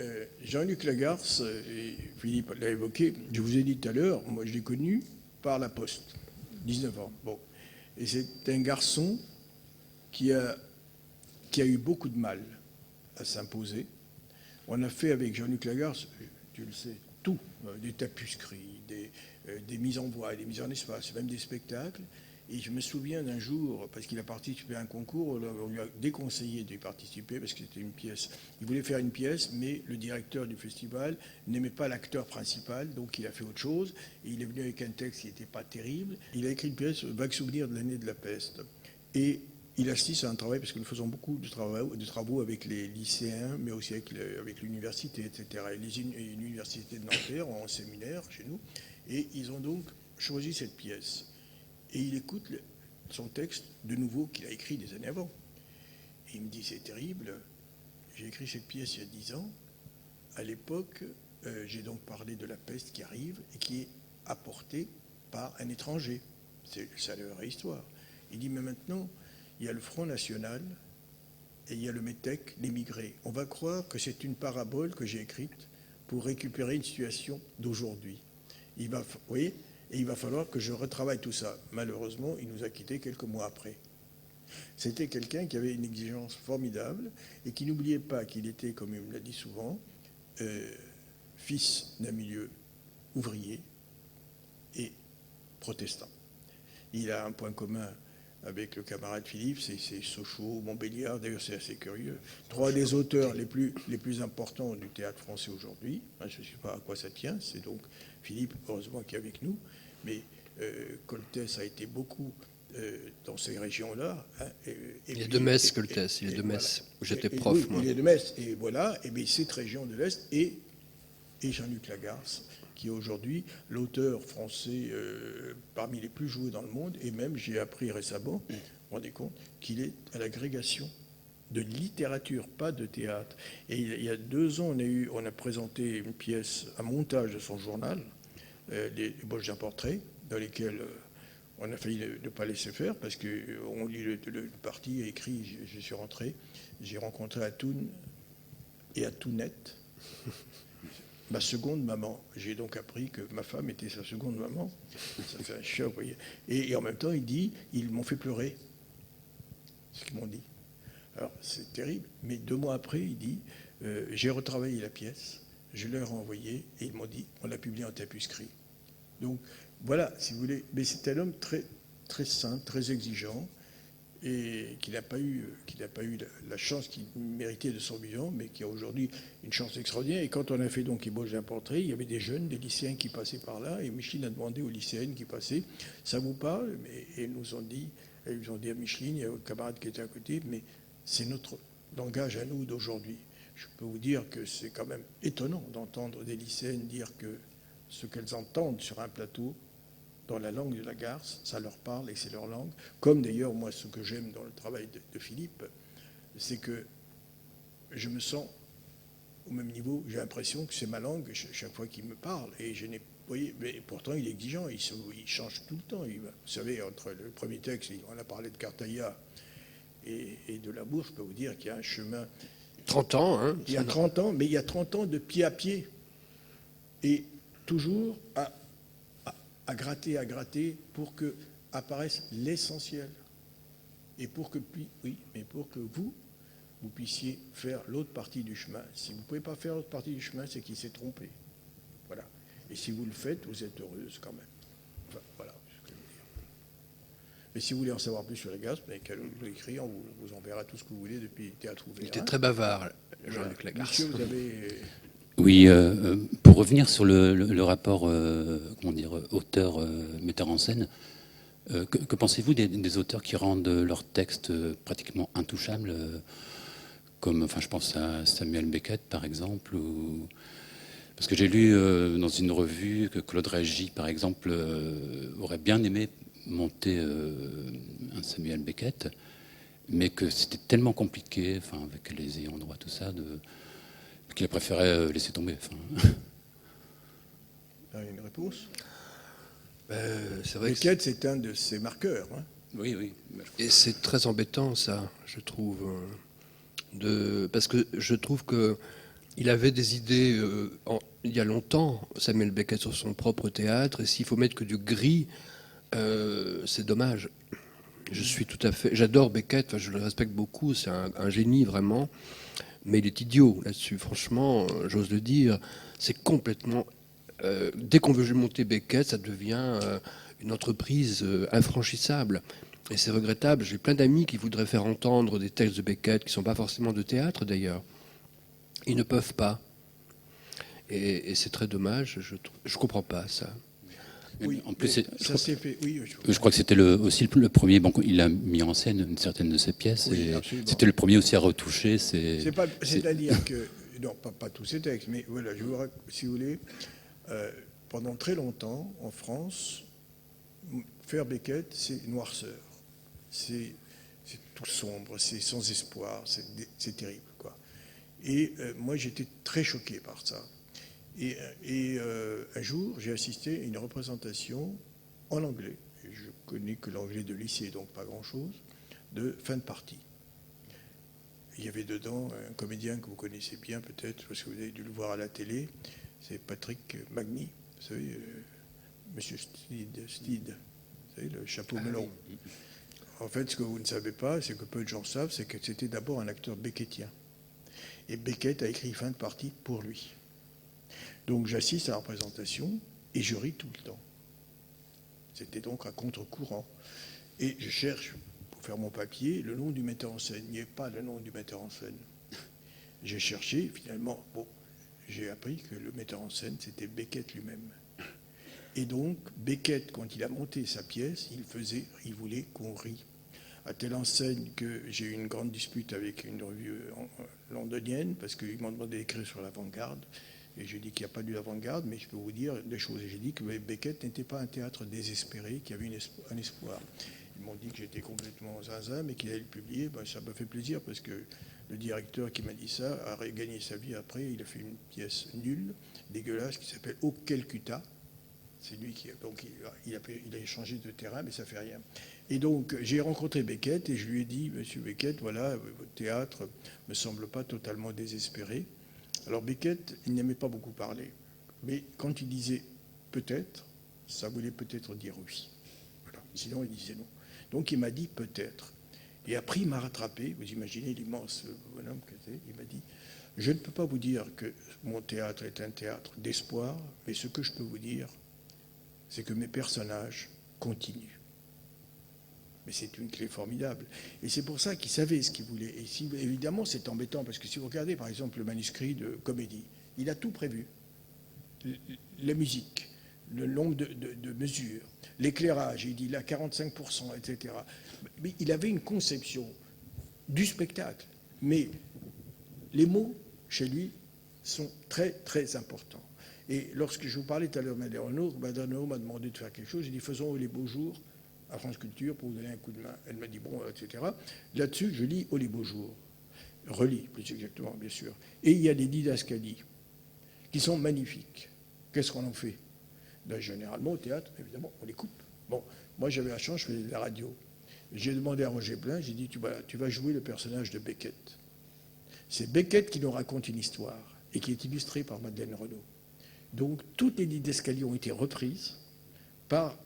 Jean-Luc Lagarce, et Philippe l'a évoqué, je vous ai dit tout à l'heure, moi je l'ai connu par la Poste, 19 ans. Bon. Et c'est un garçon qui a eu beaucoup de mal à s'imposer. On a fait avec Jean-Luc Lagarce, tu le sais, tout, des tapuscrits, des mises en voix, des mises en espace, même des spectacles. Et je me souviens d'un jour, parce qu'il a participé à un concours, on lui a déconseillé d'y participer parce que c'était une pièce. Il voulait faire une pièce, mais le directeur du festival n'aimait pas l'acteur principal, donc il a fait autre chose. Et il est venu avec un texte qui n'était pas terrible. Il a écrit une pièce, Vague souvenir de l'année de la peste. Et il assiste à un travail, parce que nous faisons beaucoup de travaux avec les lycéens, mais aussi avec l'université, etc. Et l'université de Nanterre, en séminaire chez nous. Et ils ont donc choisi cette pièce. Et il écoute son texte, de nouveau, qu'il a écrit des années avant. Et il me dit, c'est terrible, j'ai écrit cette pièce il y a 10 ans. À l'époque, j'ai donc parlé de la peste qui arrive et qui est apportée par un étranger. C'est la vraie histoire. Il dit, mais maintenant, il y a le Front National et il y a le METEC, l'émigré. On va croire que c'est une parabole que j'ai écrite pour récupérer une situation d'aujourd'hui. Vous voyez ? Et il va falloir que je retravaille tout ça. Malheureusement, il nous a quittés quelques mois après. C'était quelqu'un qui avait une exigence formidable et qui n'oubliait pas qu'il était, comme il me l'a dit souvent, fils d'un milieu ouvrier et protestant. Il a un point commun avec le camarade Philippe, c'est Sochaux, Montbéliard, d'ailleurs c'est assez curieux. 3 des auteurs les plus importants du théâtre français aujourd'hui. Je ne sais pas à quoi ça tient, c'est donc Philippe, heureusement, qui est avec nous, mais Coltès a été beaucoup dans ces régions-là. Hein, il est de Metz, Coltès, il est de Metz, voilà. Où j'étais prof, moi. Il est de Metz, et voilà, et bien cette région de l'Est, et Jean-Luc Lagarce, qui est aujourd'hui l'auteur français parmi les plus joués dans le monde, et même, j'ai appris récemment, vous vous rendez compte, qu'il est à l'agrégation de littérature, pas de théâtre. Et il y a 2 ans, on a présenté une pièce, un montage de son journal, les Boches d'un portrait, dans lesquels on a failli ne pas laisser faire, parce qu'on lit le parti écrit, je suis rentré, j'ai rencontré Atoun et Atounette, ma seconde maman. J'ai donc appris que ma femme était sa seconde maman. Ça fait un choc, vous voyez. Et en même temps, il dit, ils m'ont fait pleurer. C'est ce qu'ils m'ont dit. Alors, c'est terrible. Mais 2 mois après, il dit, j'ai retravaillé la pièce, je leur ai envoyé, et ils m'ont dit, on l'a publié en tapuscrit. Donc, voilà, si vous voulez. Mais c'est un homme très, très simple, très exigeant, et qui n'a pas eu la chance qu'il méritait de son vivant, mais qui a aujourd'hui une chance extraordinaire. Et quand on a fait donc Ébauche d'un portrait, il y avait des jeunes, des lycéens qui passaient par là, et Micheline a demandé aux lycéennes qui passaient, ça vous parle? Et ils nous ont dit à Micheline, et aux camarades qui étaient à côté, mais c'est notre langage à nous d'aujourd'hui. Je peux vous dire que c'est quand même étonnant d'entendre des lycéennes dire que ce qu'elles entendent sur un plateau, dans la langue de Lagarce, ça leur parle et c'est leur langue. Comme d'ailleurs, moi, ce que j'aime dans le travail de Philippe, c'est que je me sens au même niveau, j'ai l'impression que c'est ma langue chaque fois qu'il me parle. Et je n'ai, vous voyez, mais pourtant, il est exigeant, il change tout le temps. Vous savez, entre le premier texte, on a parlé de Cartaïa et de la Bourse, je peux vous dire qu'il y a un chemin. 30 ans, hein. Il y a 30 ans, mais il y a 30 ans de pied à pied. Et toujours à gratter pour que apparaisse l'essentiel. Et pour que vous puissiez faire l'autre partie du chemin. Si vous ne pouvez pas faire l'autre partie du chemin, c'est qu'il s'est trompé. Voilà. Et si vous le faites, vous êtes heureuse quand même. Enfin, voilà ce que je veux dire. Mais si vous voulez en savoir plus sur les gaz, qu'elle nous écrit, on vous enverra tout ce que vous voulez depuis Théâtre Ouvert. Il était très bavard, Jean-Luc Lagarce. Monsieur, vous avez... Oui, pour revenir sur le rapport auteur-metteur en scène, que pensez-vous des auteurs qui rendent leurs textes pratiquement intouchables, comme, je pense à Samuel Beckett, par exemple, parce que j'ai lu dans une revue que Claude Régis, par exemple, aurait bien aimé monter un Samuel Beckett, mais que c'était tellement compliqué, avec les ayants droit, tout ça, qu'il a préféré laisser tomber. Une réponse? C'est vrai que Beckett, c'est un de ses marqueurs. Hein. Oui, oui. et c'est très embêtant, ça, je trouve. Parce que je trouve que il avait des idées il y a longtemps, Samuel Beckett, sur son propre théâtre, et s'il faut mettre que du gris, c'est dommage. J'adore Beckett, enfin, je le respecte beaucoup, c'est un génie vraiment, mais il est idiot là-dessus, franchement, j'ose le dire. C'est complètement. Dès qu'on veut monter Beckett, ça devient une entreprise infranchissable. Et c'est regrettable. J'ai plein d'amis qui voudraient faire entendre des textes de Beckett, qui ne sont pas forcément de théâtre d'ailleurs. Ils ne peuvent pas. Et c'est très dommage. Je ne comprends pas ça. Oui, En plus, ça s'est fait. Oui, je crois que c'était aussi le premier. Bon, il a mis en scène une certaine de ses pièces. Oui, et absolument. c'était le premier aussi à retoucher. C'est-à-dire que, non, pas tous ces textes, mais voilà, si vous voulez, pendant très longtemps, en France, faire Beckett, c'est noirceur. C'est tout sombre, c'est sans espoir, c'est terrible, quoi. Et moi, j'étais très choqué par ça. Et un jour, j'ai assisté à une représentation en anglais. Et je connais que l'anglais de lycée, donc pas grand-chose, de fin de partie. Il y avait dedans un comédien que vous connaissez bien peut-être, parce que vous avez dû le voir à la télé, c'est Patrick Magny, vous savez, Monsieur Steed, vous savez, le chapeau melon. En fait, ce que vous ne savez pas, c'est que peu de gens savent, c'est que c'était d'abord un acteur beckettien. Et Beckett a écrit fin de partie pour lui. Donc j'assiste à la représentation et je ris tout le temps. C'était donc à contre-courant. Et je cherche, pour faire mon papier, le nom du metteur en scène. Il n'y avait pas le nom du metteur en scène. J'ai cherché, finalement, j'ai appris que le metteur en scène, c'était Beckett lui-même. Et donc, Beckett, quand il a monté sa pièce, il voulait qu'on rie. À telle enseigne que j'ai eu une grande dispute avec une revue londonienne, parce qu'ils m'ont demandé d'écrire sur l'avant-garde. Et j'ai dit qu'il n'y a pas de l'avant-garde, mais je peux vous dire des choses. Et j'ai dit que Beckett n'était pas un théâtre désespéré, qu'il y avait un espoir. Ils m'ont dit que j'étais complètement zinzin, mais qu'il allait le publier. Ben, ça me fait plaisir, parce que le directeur qui m'a dit ça a gagné sa vie après. Il a fait une pièce nulle, dégueulasse, qui s'appelle Au Calcutta. C'est lui qui... Donc il a changé de terrain, mais ça ne fait rien. Et donc j'ai rencontré Beckett et je lui ai dit, Monsieur Beckett, voilà, votre théâtre ne me semble pas totalement désespéré. Alors Beckett, il n'aimait pas beaucoup parler. Mais quand il disait peut-être, ça voulait peut-être dire oui. Voilà. Sinon, il disait non. Donc il m'a dit peut-être. Et après, il m'a rattrapé. Vous imaginez l'immense bonhomme que c'est. Il m'a dit, je ne peux pas vous dire que mon théâtre est un théâtre d'espoir, mais ce que je peux vous dire, c'est que mes personnages continuent. Mais c'est une clé formidable. Et c'est pour ça qu'il savait ce qu'il voulait. Et évidemment, c'est embêtant, parce que si vous regardez, par exemple, le manuscrit de Comédie, il a tout prévu. La musique, le nombre de mesures, l'éclairage, il dit là 45%, etc. Mais il avait une conception du spectacle. Mais les mots, chez lui, sont très, très importants. Et lorsque je vous parlais tout à l'heure de Madame Renaud m'a demandé de faire quelque chose, j'ai dit faisons les beaux jours à France Culture pour vous donner un coup de main. Elle m'a dit bon, etc. Là-dessus, je lis Oh les beaux jours. Relis, plus exactement, bien sûr. Et il y a des didascalies qui sont magnifiques. Qu'est-ce qu'on en fait? Ben, généralement, au théâtre, évidemment, on les coupe. Bon, moi, j'avais la chance, je faisais de la radio. J'ai demandé à Roger Blin, j'ai dit, tu vas jouer le personnage de Beckett. C'est Beckett qui nous raconte une histoire et qui est illustrée par Madeleine Renaud. Donc, toutes les didascalies ont été reprises par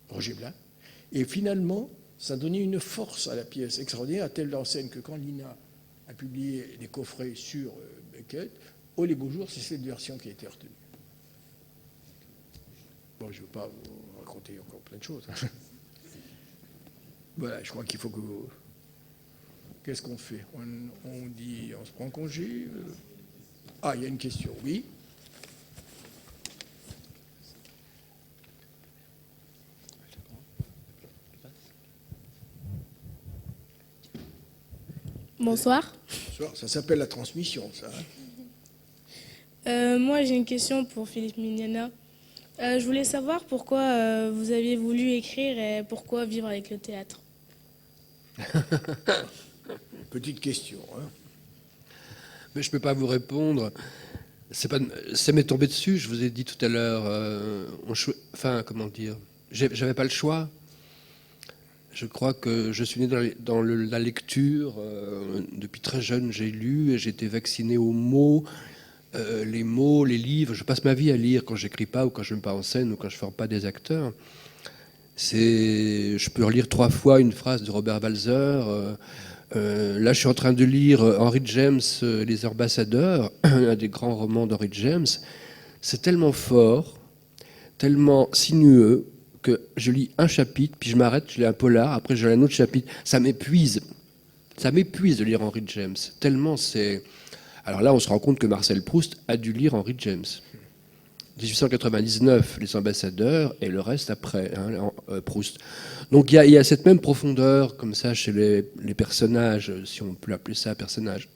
Roger Blin. Et finalement, ça donnait une force à la pièce extraordinaire, à telle enseigne que quand Lina a publié les coffrets sur Beckett, Oh les beaux jours, c'est cette version qui a été retenue. Bon, je ne veux pas vous raconter encore plein de choses. Voilà, je crois qu'il faut que... Qu'est-ce qu'on fait? On dit, on se prend congé? Ah, il y a une question, oui. Bonsoir. Bonsoir, ça s'appelle la transmission, ça. Moi, j'ai une question pour Philippe Mignana. Je voulais savoir pourquoi vous aviez voulu écrire et pourquoi vivre avec le théâtre. Petite question. Hein. Mais je ne peux pas vous répondre Ça m'est tombé dessus, je vous ai dit tout à l'heure. Enfin, comment dire, j'avais pas le choix. Je crois que je suis né dans la lecture. Depuis très jeune, j'ai lu et j'ai été vacciné aux mots. Les mots, les livres. Je passe ma vie à lire quand j'écris pas ou quand je me mets pas en scène ou quand je forme pas des acteurs. Je peux relire 3 fois une phrase de Robert Walser. Là, je suis en train de lire Henry James, Les Ambassadeurs, un des grands romans d'Henry James. C'est tellement fort, tellement sinueux, que je lis un chapitre, puis je m'arrête, je lis un polar, après je lis un autre chapitre. Ça m'épuise. Ça m'épuise de lire Henry James. Tellement c'est... Alors là, on se rend compte que Marcel Proust a dû lire Henry James. 1899, Les Ambassadeurs, et le reste après, Proust. Donc il y a cette même profondeur, comme ça, chez les personnages, si on peut appeler ça personnages.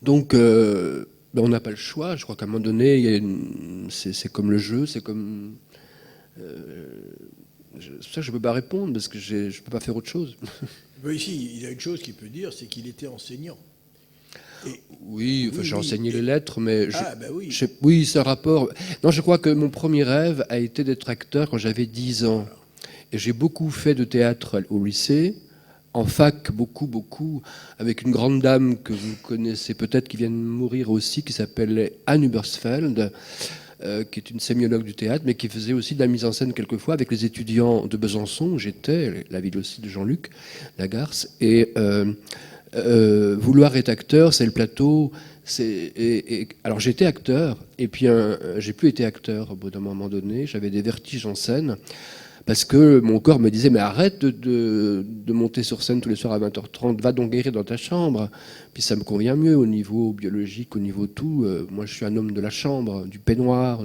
Donc, on n'a pas le choix. Je crois qu'à un moment donné, c'est comme le jeu, c'est comme... c'est pour ça que je ne peux pas répondre, parce que je ne peux pas faire autre chose. Mais ici, il y a une chose qu'il peut dire, c'est qu'il était enseignant. Oui, j'ai enseigné les lettres, mais... oui. Oui, c'est un rapport... Non, je crois que mon premier rêve a été d'être acteur quand j'avais 10 ans. Et j'ai beaucoup fait de théâtre au lycée, en fac, beaucoup, avec une grande dame que vous connaissez peut-être, qui vient de mourir aussi, qui s'appelait Anne Hubersfeld, qui est une sémiologue du théâtre, mais qui faisait aussi de la mise en scène quelquefois avec les étudiants de Besançon, où j'étais, la ville aussi de Jean-Luc Lagarce. Et... vouloir être acteur, c'est le plateau. Alors j'étais acteur, et puis j'ai plus été acteur au bout d'un moment donné. J'avais des vertiges en scène, parce que mon corps me disait, mais arrête de monter sur scène tous les soirs à 20h30, va donc guérir dans ta chambre. Puis ça me convient mieux au niveau biologique, au niveau tout. Moi je suis un homme de la chambre, du peignoir,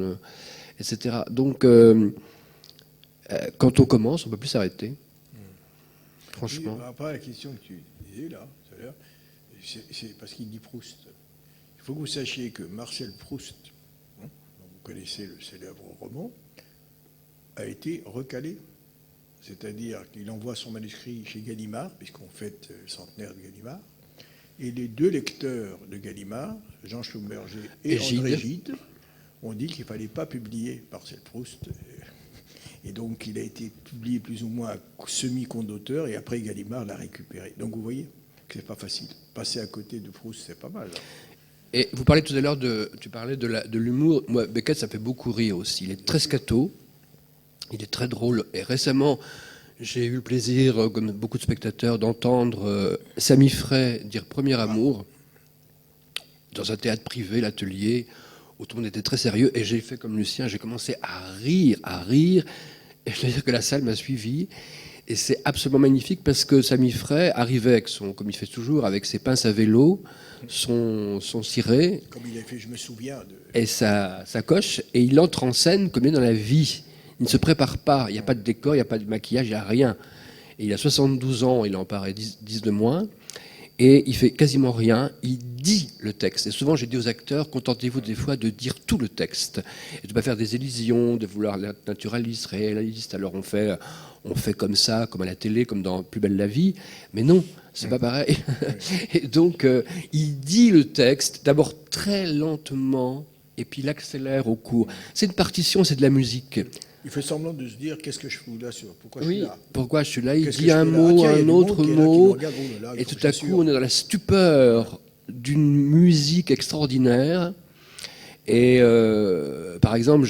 etc. Donc quand on commence, on ne peut plus s'arrêter. Franchement. Oui, après, la question que tu disais là, tout à l'heure, c'est parce qu'il dit Proust. Il faut que vous sachiez que Marcel Proust, dont vous connaissez le célèbre roman, a été recalé. C'est-à-dire qu'il envoie son manuscrit chez Gallimard, puisqu'on fête le centenaire de Gallimard, et les 2 lecteurs de Gallimard, Jean Schlumberger et André Gide, ont dit qu'il ne fallait pas publier Marcel Proust. Et donc, il a été publié plus ou moins semi-compte d'auteur, et après, Gallimard l'a récupéré. Donc, vous voyez que c'est pas facile. Passer à côté de Proust, c'est pas mal. Et vous parlez tout à l'heure tu parlais de l'humour. Moi, Beckett, ça fait beaucoup rire aussi. Il est très scato, il est très drôle. Et récemment, j'ai eu le plaisir, comme beaucoup de spectateurs, d'entendre Samy Frey dire Premier amour dans un théâtre privé, l'Atelier, où tout le monde était très sérieux. Et j'ai fait comme Lucien, j'ai commencé à rire. Et je veux dire que la salle m'a suivi. Et c'est absolument magnifique parce que Samy Frey arrivait avec comme il fait toujours, avec ses pinces à vélo, son ciré. Comme il a fait, je me souviens. Et sa coche. Et il entre en scène comme il est dans la vie. Il ne se prépare pas. Il n'y a pas de décor, il n'y a pas de maquillage, il n'y a rien. Et il a 72 ans, il en paraît 10 de moins. Et il fait quasiment rien, il dit le texte. Et souvent, j'ai dit aux acteurs, contentez-vous des fois de dire tout le texte. Et de ne pas faire des élisions, de vouloir être naturaliste, réaliste. Alors on fait comme ça, comme à la télé, comme dans Plus belle la vie. Mais non, c'est pas pareil. Et donc, il dit le texte, d'abord très lentement, et puis il accélère au cours. C'est une partition, c'est de la musique. Il fait semblant de se dire, qu'est-ce que je fous là sur pourquoi je suis là. Pourquoi je suis là. Il Qu'est-ce dit un mot, un autre mot, et tout à coup, sûr. on est dans la stupeur d'une musique extraordinaire. Et par exemple,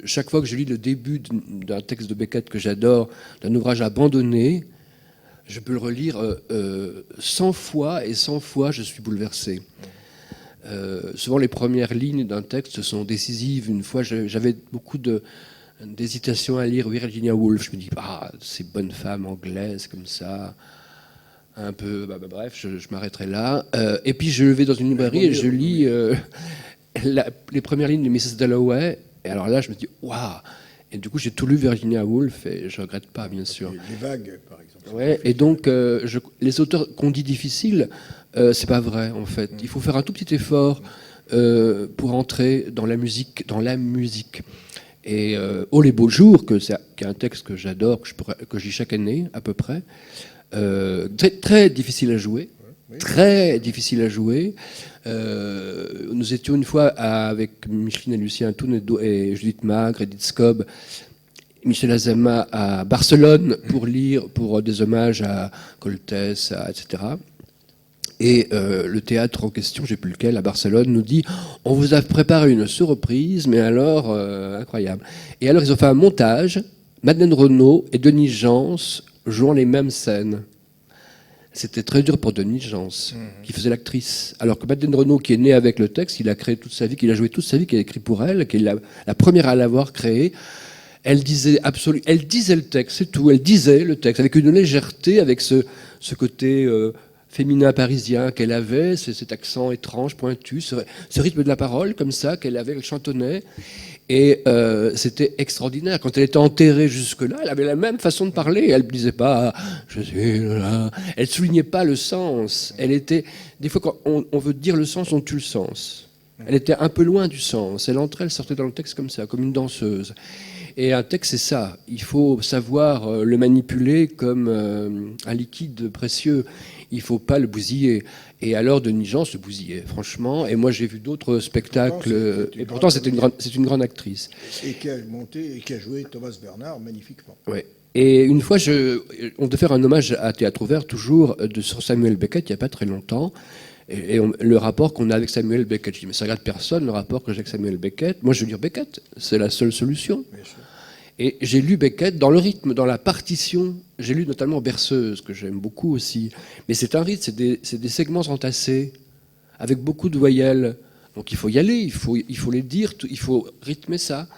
chaque fois que je lis le début d'un texte de Beckett que j'adore, d'un ouvrage abandonné, je peux le relire 100 fois, et 100 fois, je suis bouleversé. Souvent, les premières lignes d'un texte sont décisives. Une fois, j'avais beaucoup d'hésitation à lire Virginia Woolf. Je me dis, ces bonnes femmes anglaises comme ça, un peu... bref, je m'arrêterai là. Et puis, je vais dans une librairie et je lis les premières lignes de Mrs. Dalloway. Et alors là, je me dis, waouh. Et du coup, j'ai tout lu Virginia Woolf et je ne regrette pas, bien sûr. Les vagues, par exemple. Ouais, et donc, les auteurs qu'on dit difficiles, c'est pas vrai, en fait. Il faut faire un tout petit effort pour entrer dans la musique. Et Oh les beaux jours, qui est un texte que j'adore, que je lis chaque année, à peu près, très, très difficile à jouer. très difficile à jouer. Nous étions une fois avec Micheline et Lucien Toun et Judith Magre, Edith Scob, Michel Azama à Barcelone pour lire, pour des hommages à Coltès, etc. Et le théâtre en question, je ne sais plus lequel, à Barcelone, nous dit « On vous a préparé une surprise, mais alors, incroyable. » Et alors, ils ont fait un montage, Madeleine Renaud et Denis Jans jouant les mêmes scènes. C'était très dur pour Denis Jans, qui faisait l'actrice. Alors que Madeleine Renaud, qui est née avec le texte, il a créé toute sa vie, qu'il a joué toute sa vie, qu'il a écrit pour elle, qui est la première à l'avoir créé. Elle disait le texte, c'est tout. Elle disait le texte avec une légèreté, avec ce côté féminin parisien qu'elle avait, cet accent étrange, pointu, ce rythme de la parole comme ça qu'elle avait, elle chantonnait. Et c'était extraordinaire. Quand elle était enterrée jusque-là, elle avait la même façon de parler. Elle ne disait pas « je suis là ». Elle ne soulignait pas le sens. Elle était... Des fois, quand on veut dire le sens, on tue le sens. Elle était un peu loin du sens. Elle entrait, elle sortait dans le texte comme ça, comme une danseuse. Et un texte, c'est ça. Il faut savoir le manipuler comme un liquide précieux. Il ne faut pas le bousiller. Et alors, Denis Jans se bousillait, franchement. Et moi, j'ai vu d'autres spectacles. Et pourtant, c'est une grande actrice. Et qui a monté et qui a joué Thomas Bernard magnifiquement. Ouais. Et une fois, on devait faire un hommage à Théâtre Ouvert, toujours sur Samuel Beckett, il n'y a pas très longtemps. Et le rapport qu'on a avec Samuel Beckett, je dis, mais ça regarde personne, le rapport que j'ai avec Samuel Beckett. Moi, je veux dire Beckett, c'est la seule solution. Et j'ai lu Beckett dans le rythme, dans la partition. J'ai lu notamment Berceuse, que j'aime beaucoup aussi. Mais c'est un rythme, c'est des segments entassés, avec beaucoup de voyelles. Donc il faut y aller, il faut les dire, il faut rythmer ça.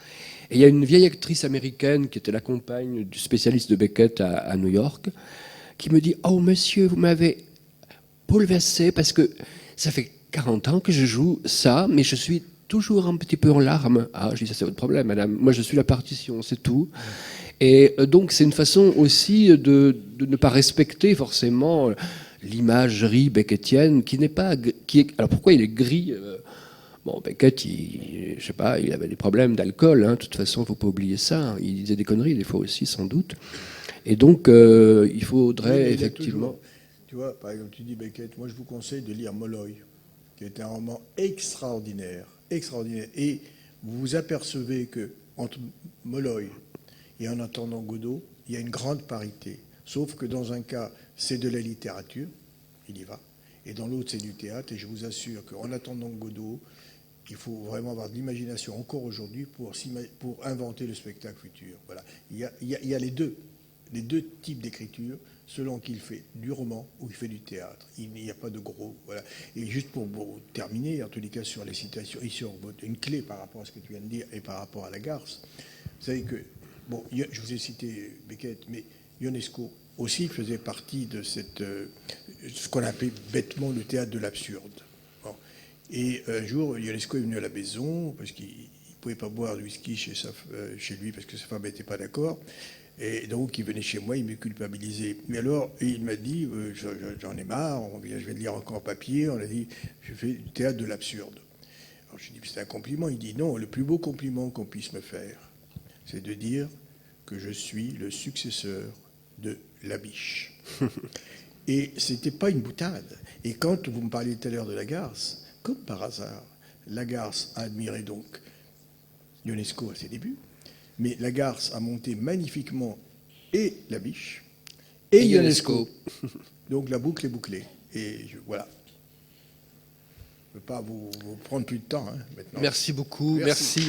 Et il y a une vieille actrice américaine qui était la compagne du spécialiste de Beckett à New York, qui me dit « Oh monsieur, vous m'avez bouleversé parce que ça fait 40 ans que je joue ça, mais je suis toujours un petit peu en larmes. » Ah, je dis « Ça c'est votre problème, madame. Moi je suis la partition, c'est tout. » Et donc c'est une façon aussi de ne pas respecter forcément l'imagerie beckettienne qui n'est pas... alors pourquoi il est gris Bon, Beckett, je sais pas, il avait des problèmes d'alcool. De toute façon, il ne faut pas oublier ça. Il disait des conneries des fois aussi, sans doute. Et donc, il faudrait effectivement... Tu vois, par exemple, tu dis Beckett, moi je vous conseille de lire Molloy, qui est un roman extraordinaire, extraordinaire. Et vous vous apercevez que entre Molloy et En attendant Godot, il y a une grande parité. Sauf que dans un cas, c'est de la littérature, il y va, et dans l'autre, c'est du théâtre. Et je vous assure qu'en attendant Godot, il faut vraiment avoir de l'imagination encore aujourd'hui pour inventer le spectacle futur. Voilà. Il y a les deux types d'écriture, selon qu'il fait du roman ou il fait du théâtre. Il n'y a pas de gros. Voilà. Et juste pour terminer, en tous les cas, sur les citations, ici, une clé par rapport à ce que tu viens de dire et par rapport à Lagarce. Vous savez que, bon, je vous ai cité Beckett, mais Ionesco aussi faisait partie de ce qu'on appelait bêtement le théâtre de l'absurde. Bon. Et un jour, Ionesco est venu à la maison parce qu'il ne pouvait pas boire du whisky chez lui parce que sa femme n'était pas d'accord. Et donc, il venait chez moi, il me culpabilisait. Mais alors, il m'a dit, j'en ai marre, je vais lire encore en papier. On a dit, je fais du théâtre de l'absurde. Alors, je lui ai dit, c'est un compliment. Il dit, non, le plus beau compliment qu'on puisse me faire, c'est de dire que je suis le successeur de Labiche. Et c'était pas une boutade. Et quand vous me parliez tout à l'heure de Lagarce, comme par hasard, Lagarce a admiré donc Ionesco à ses débuts, mais Lagarce a monté magnifiquement et Labiche et Ionesco. Donc la boucle est bouclée. Et voilà. Je ne veux pas vous prendre plus de temps maintenant. Merci beaucoup. Merci.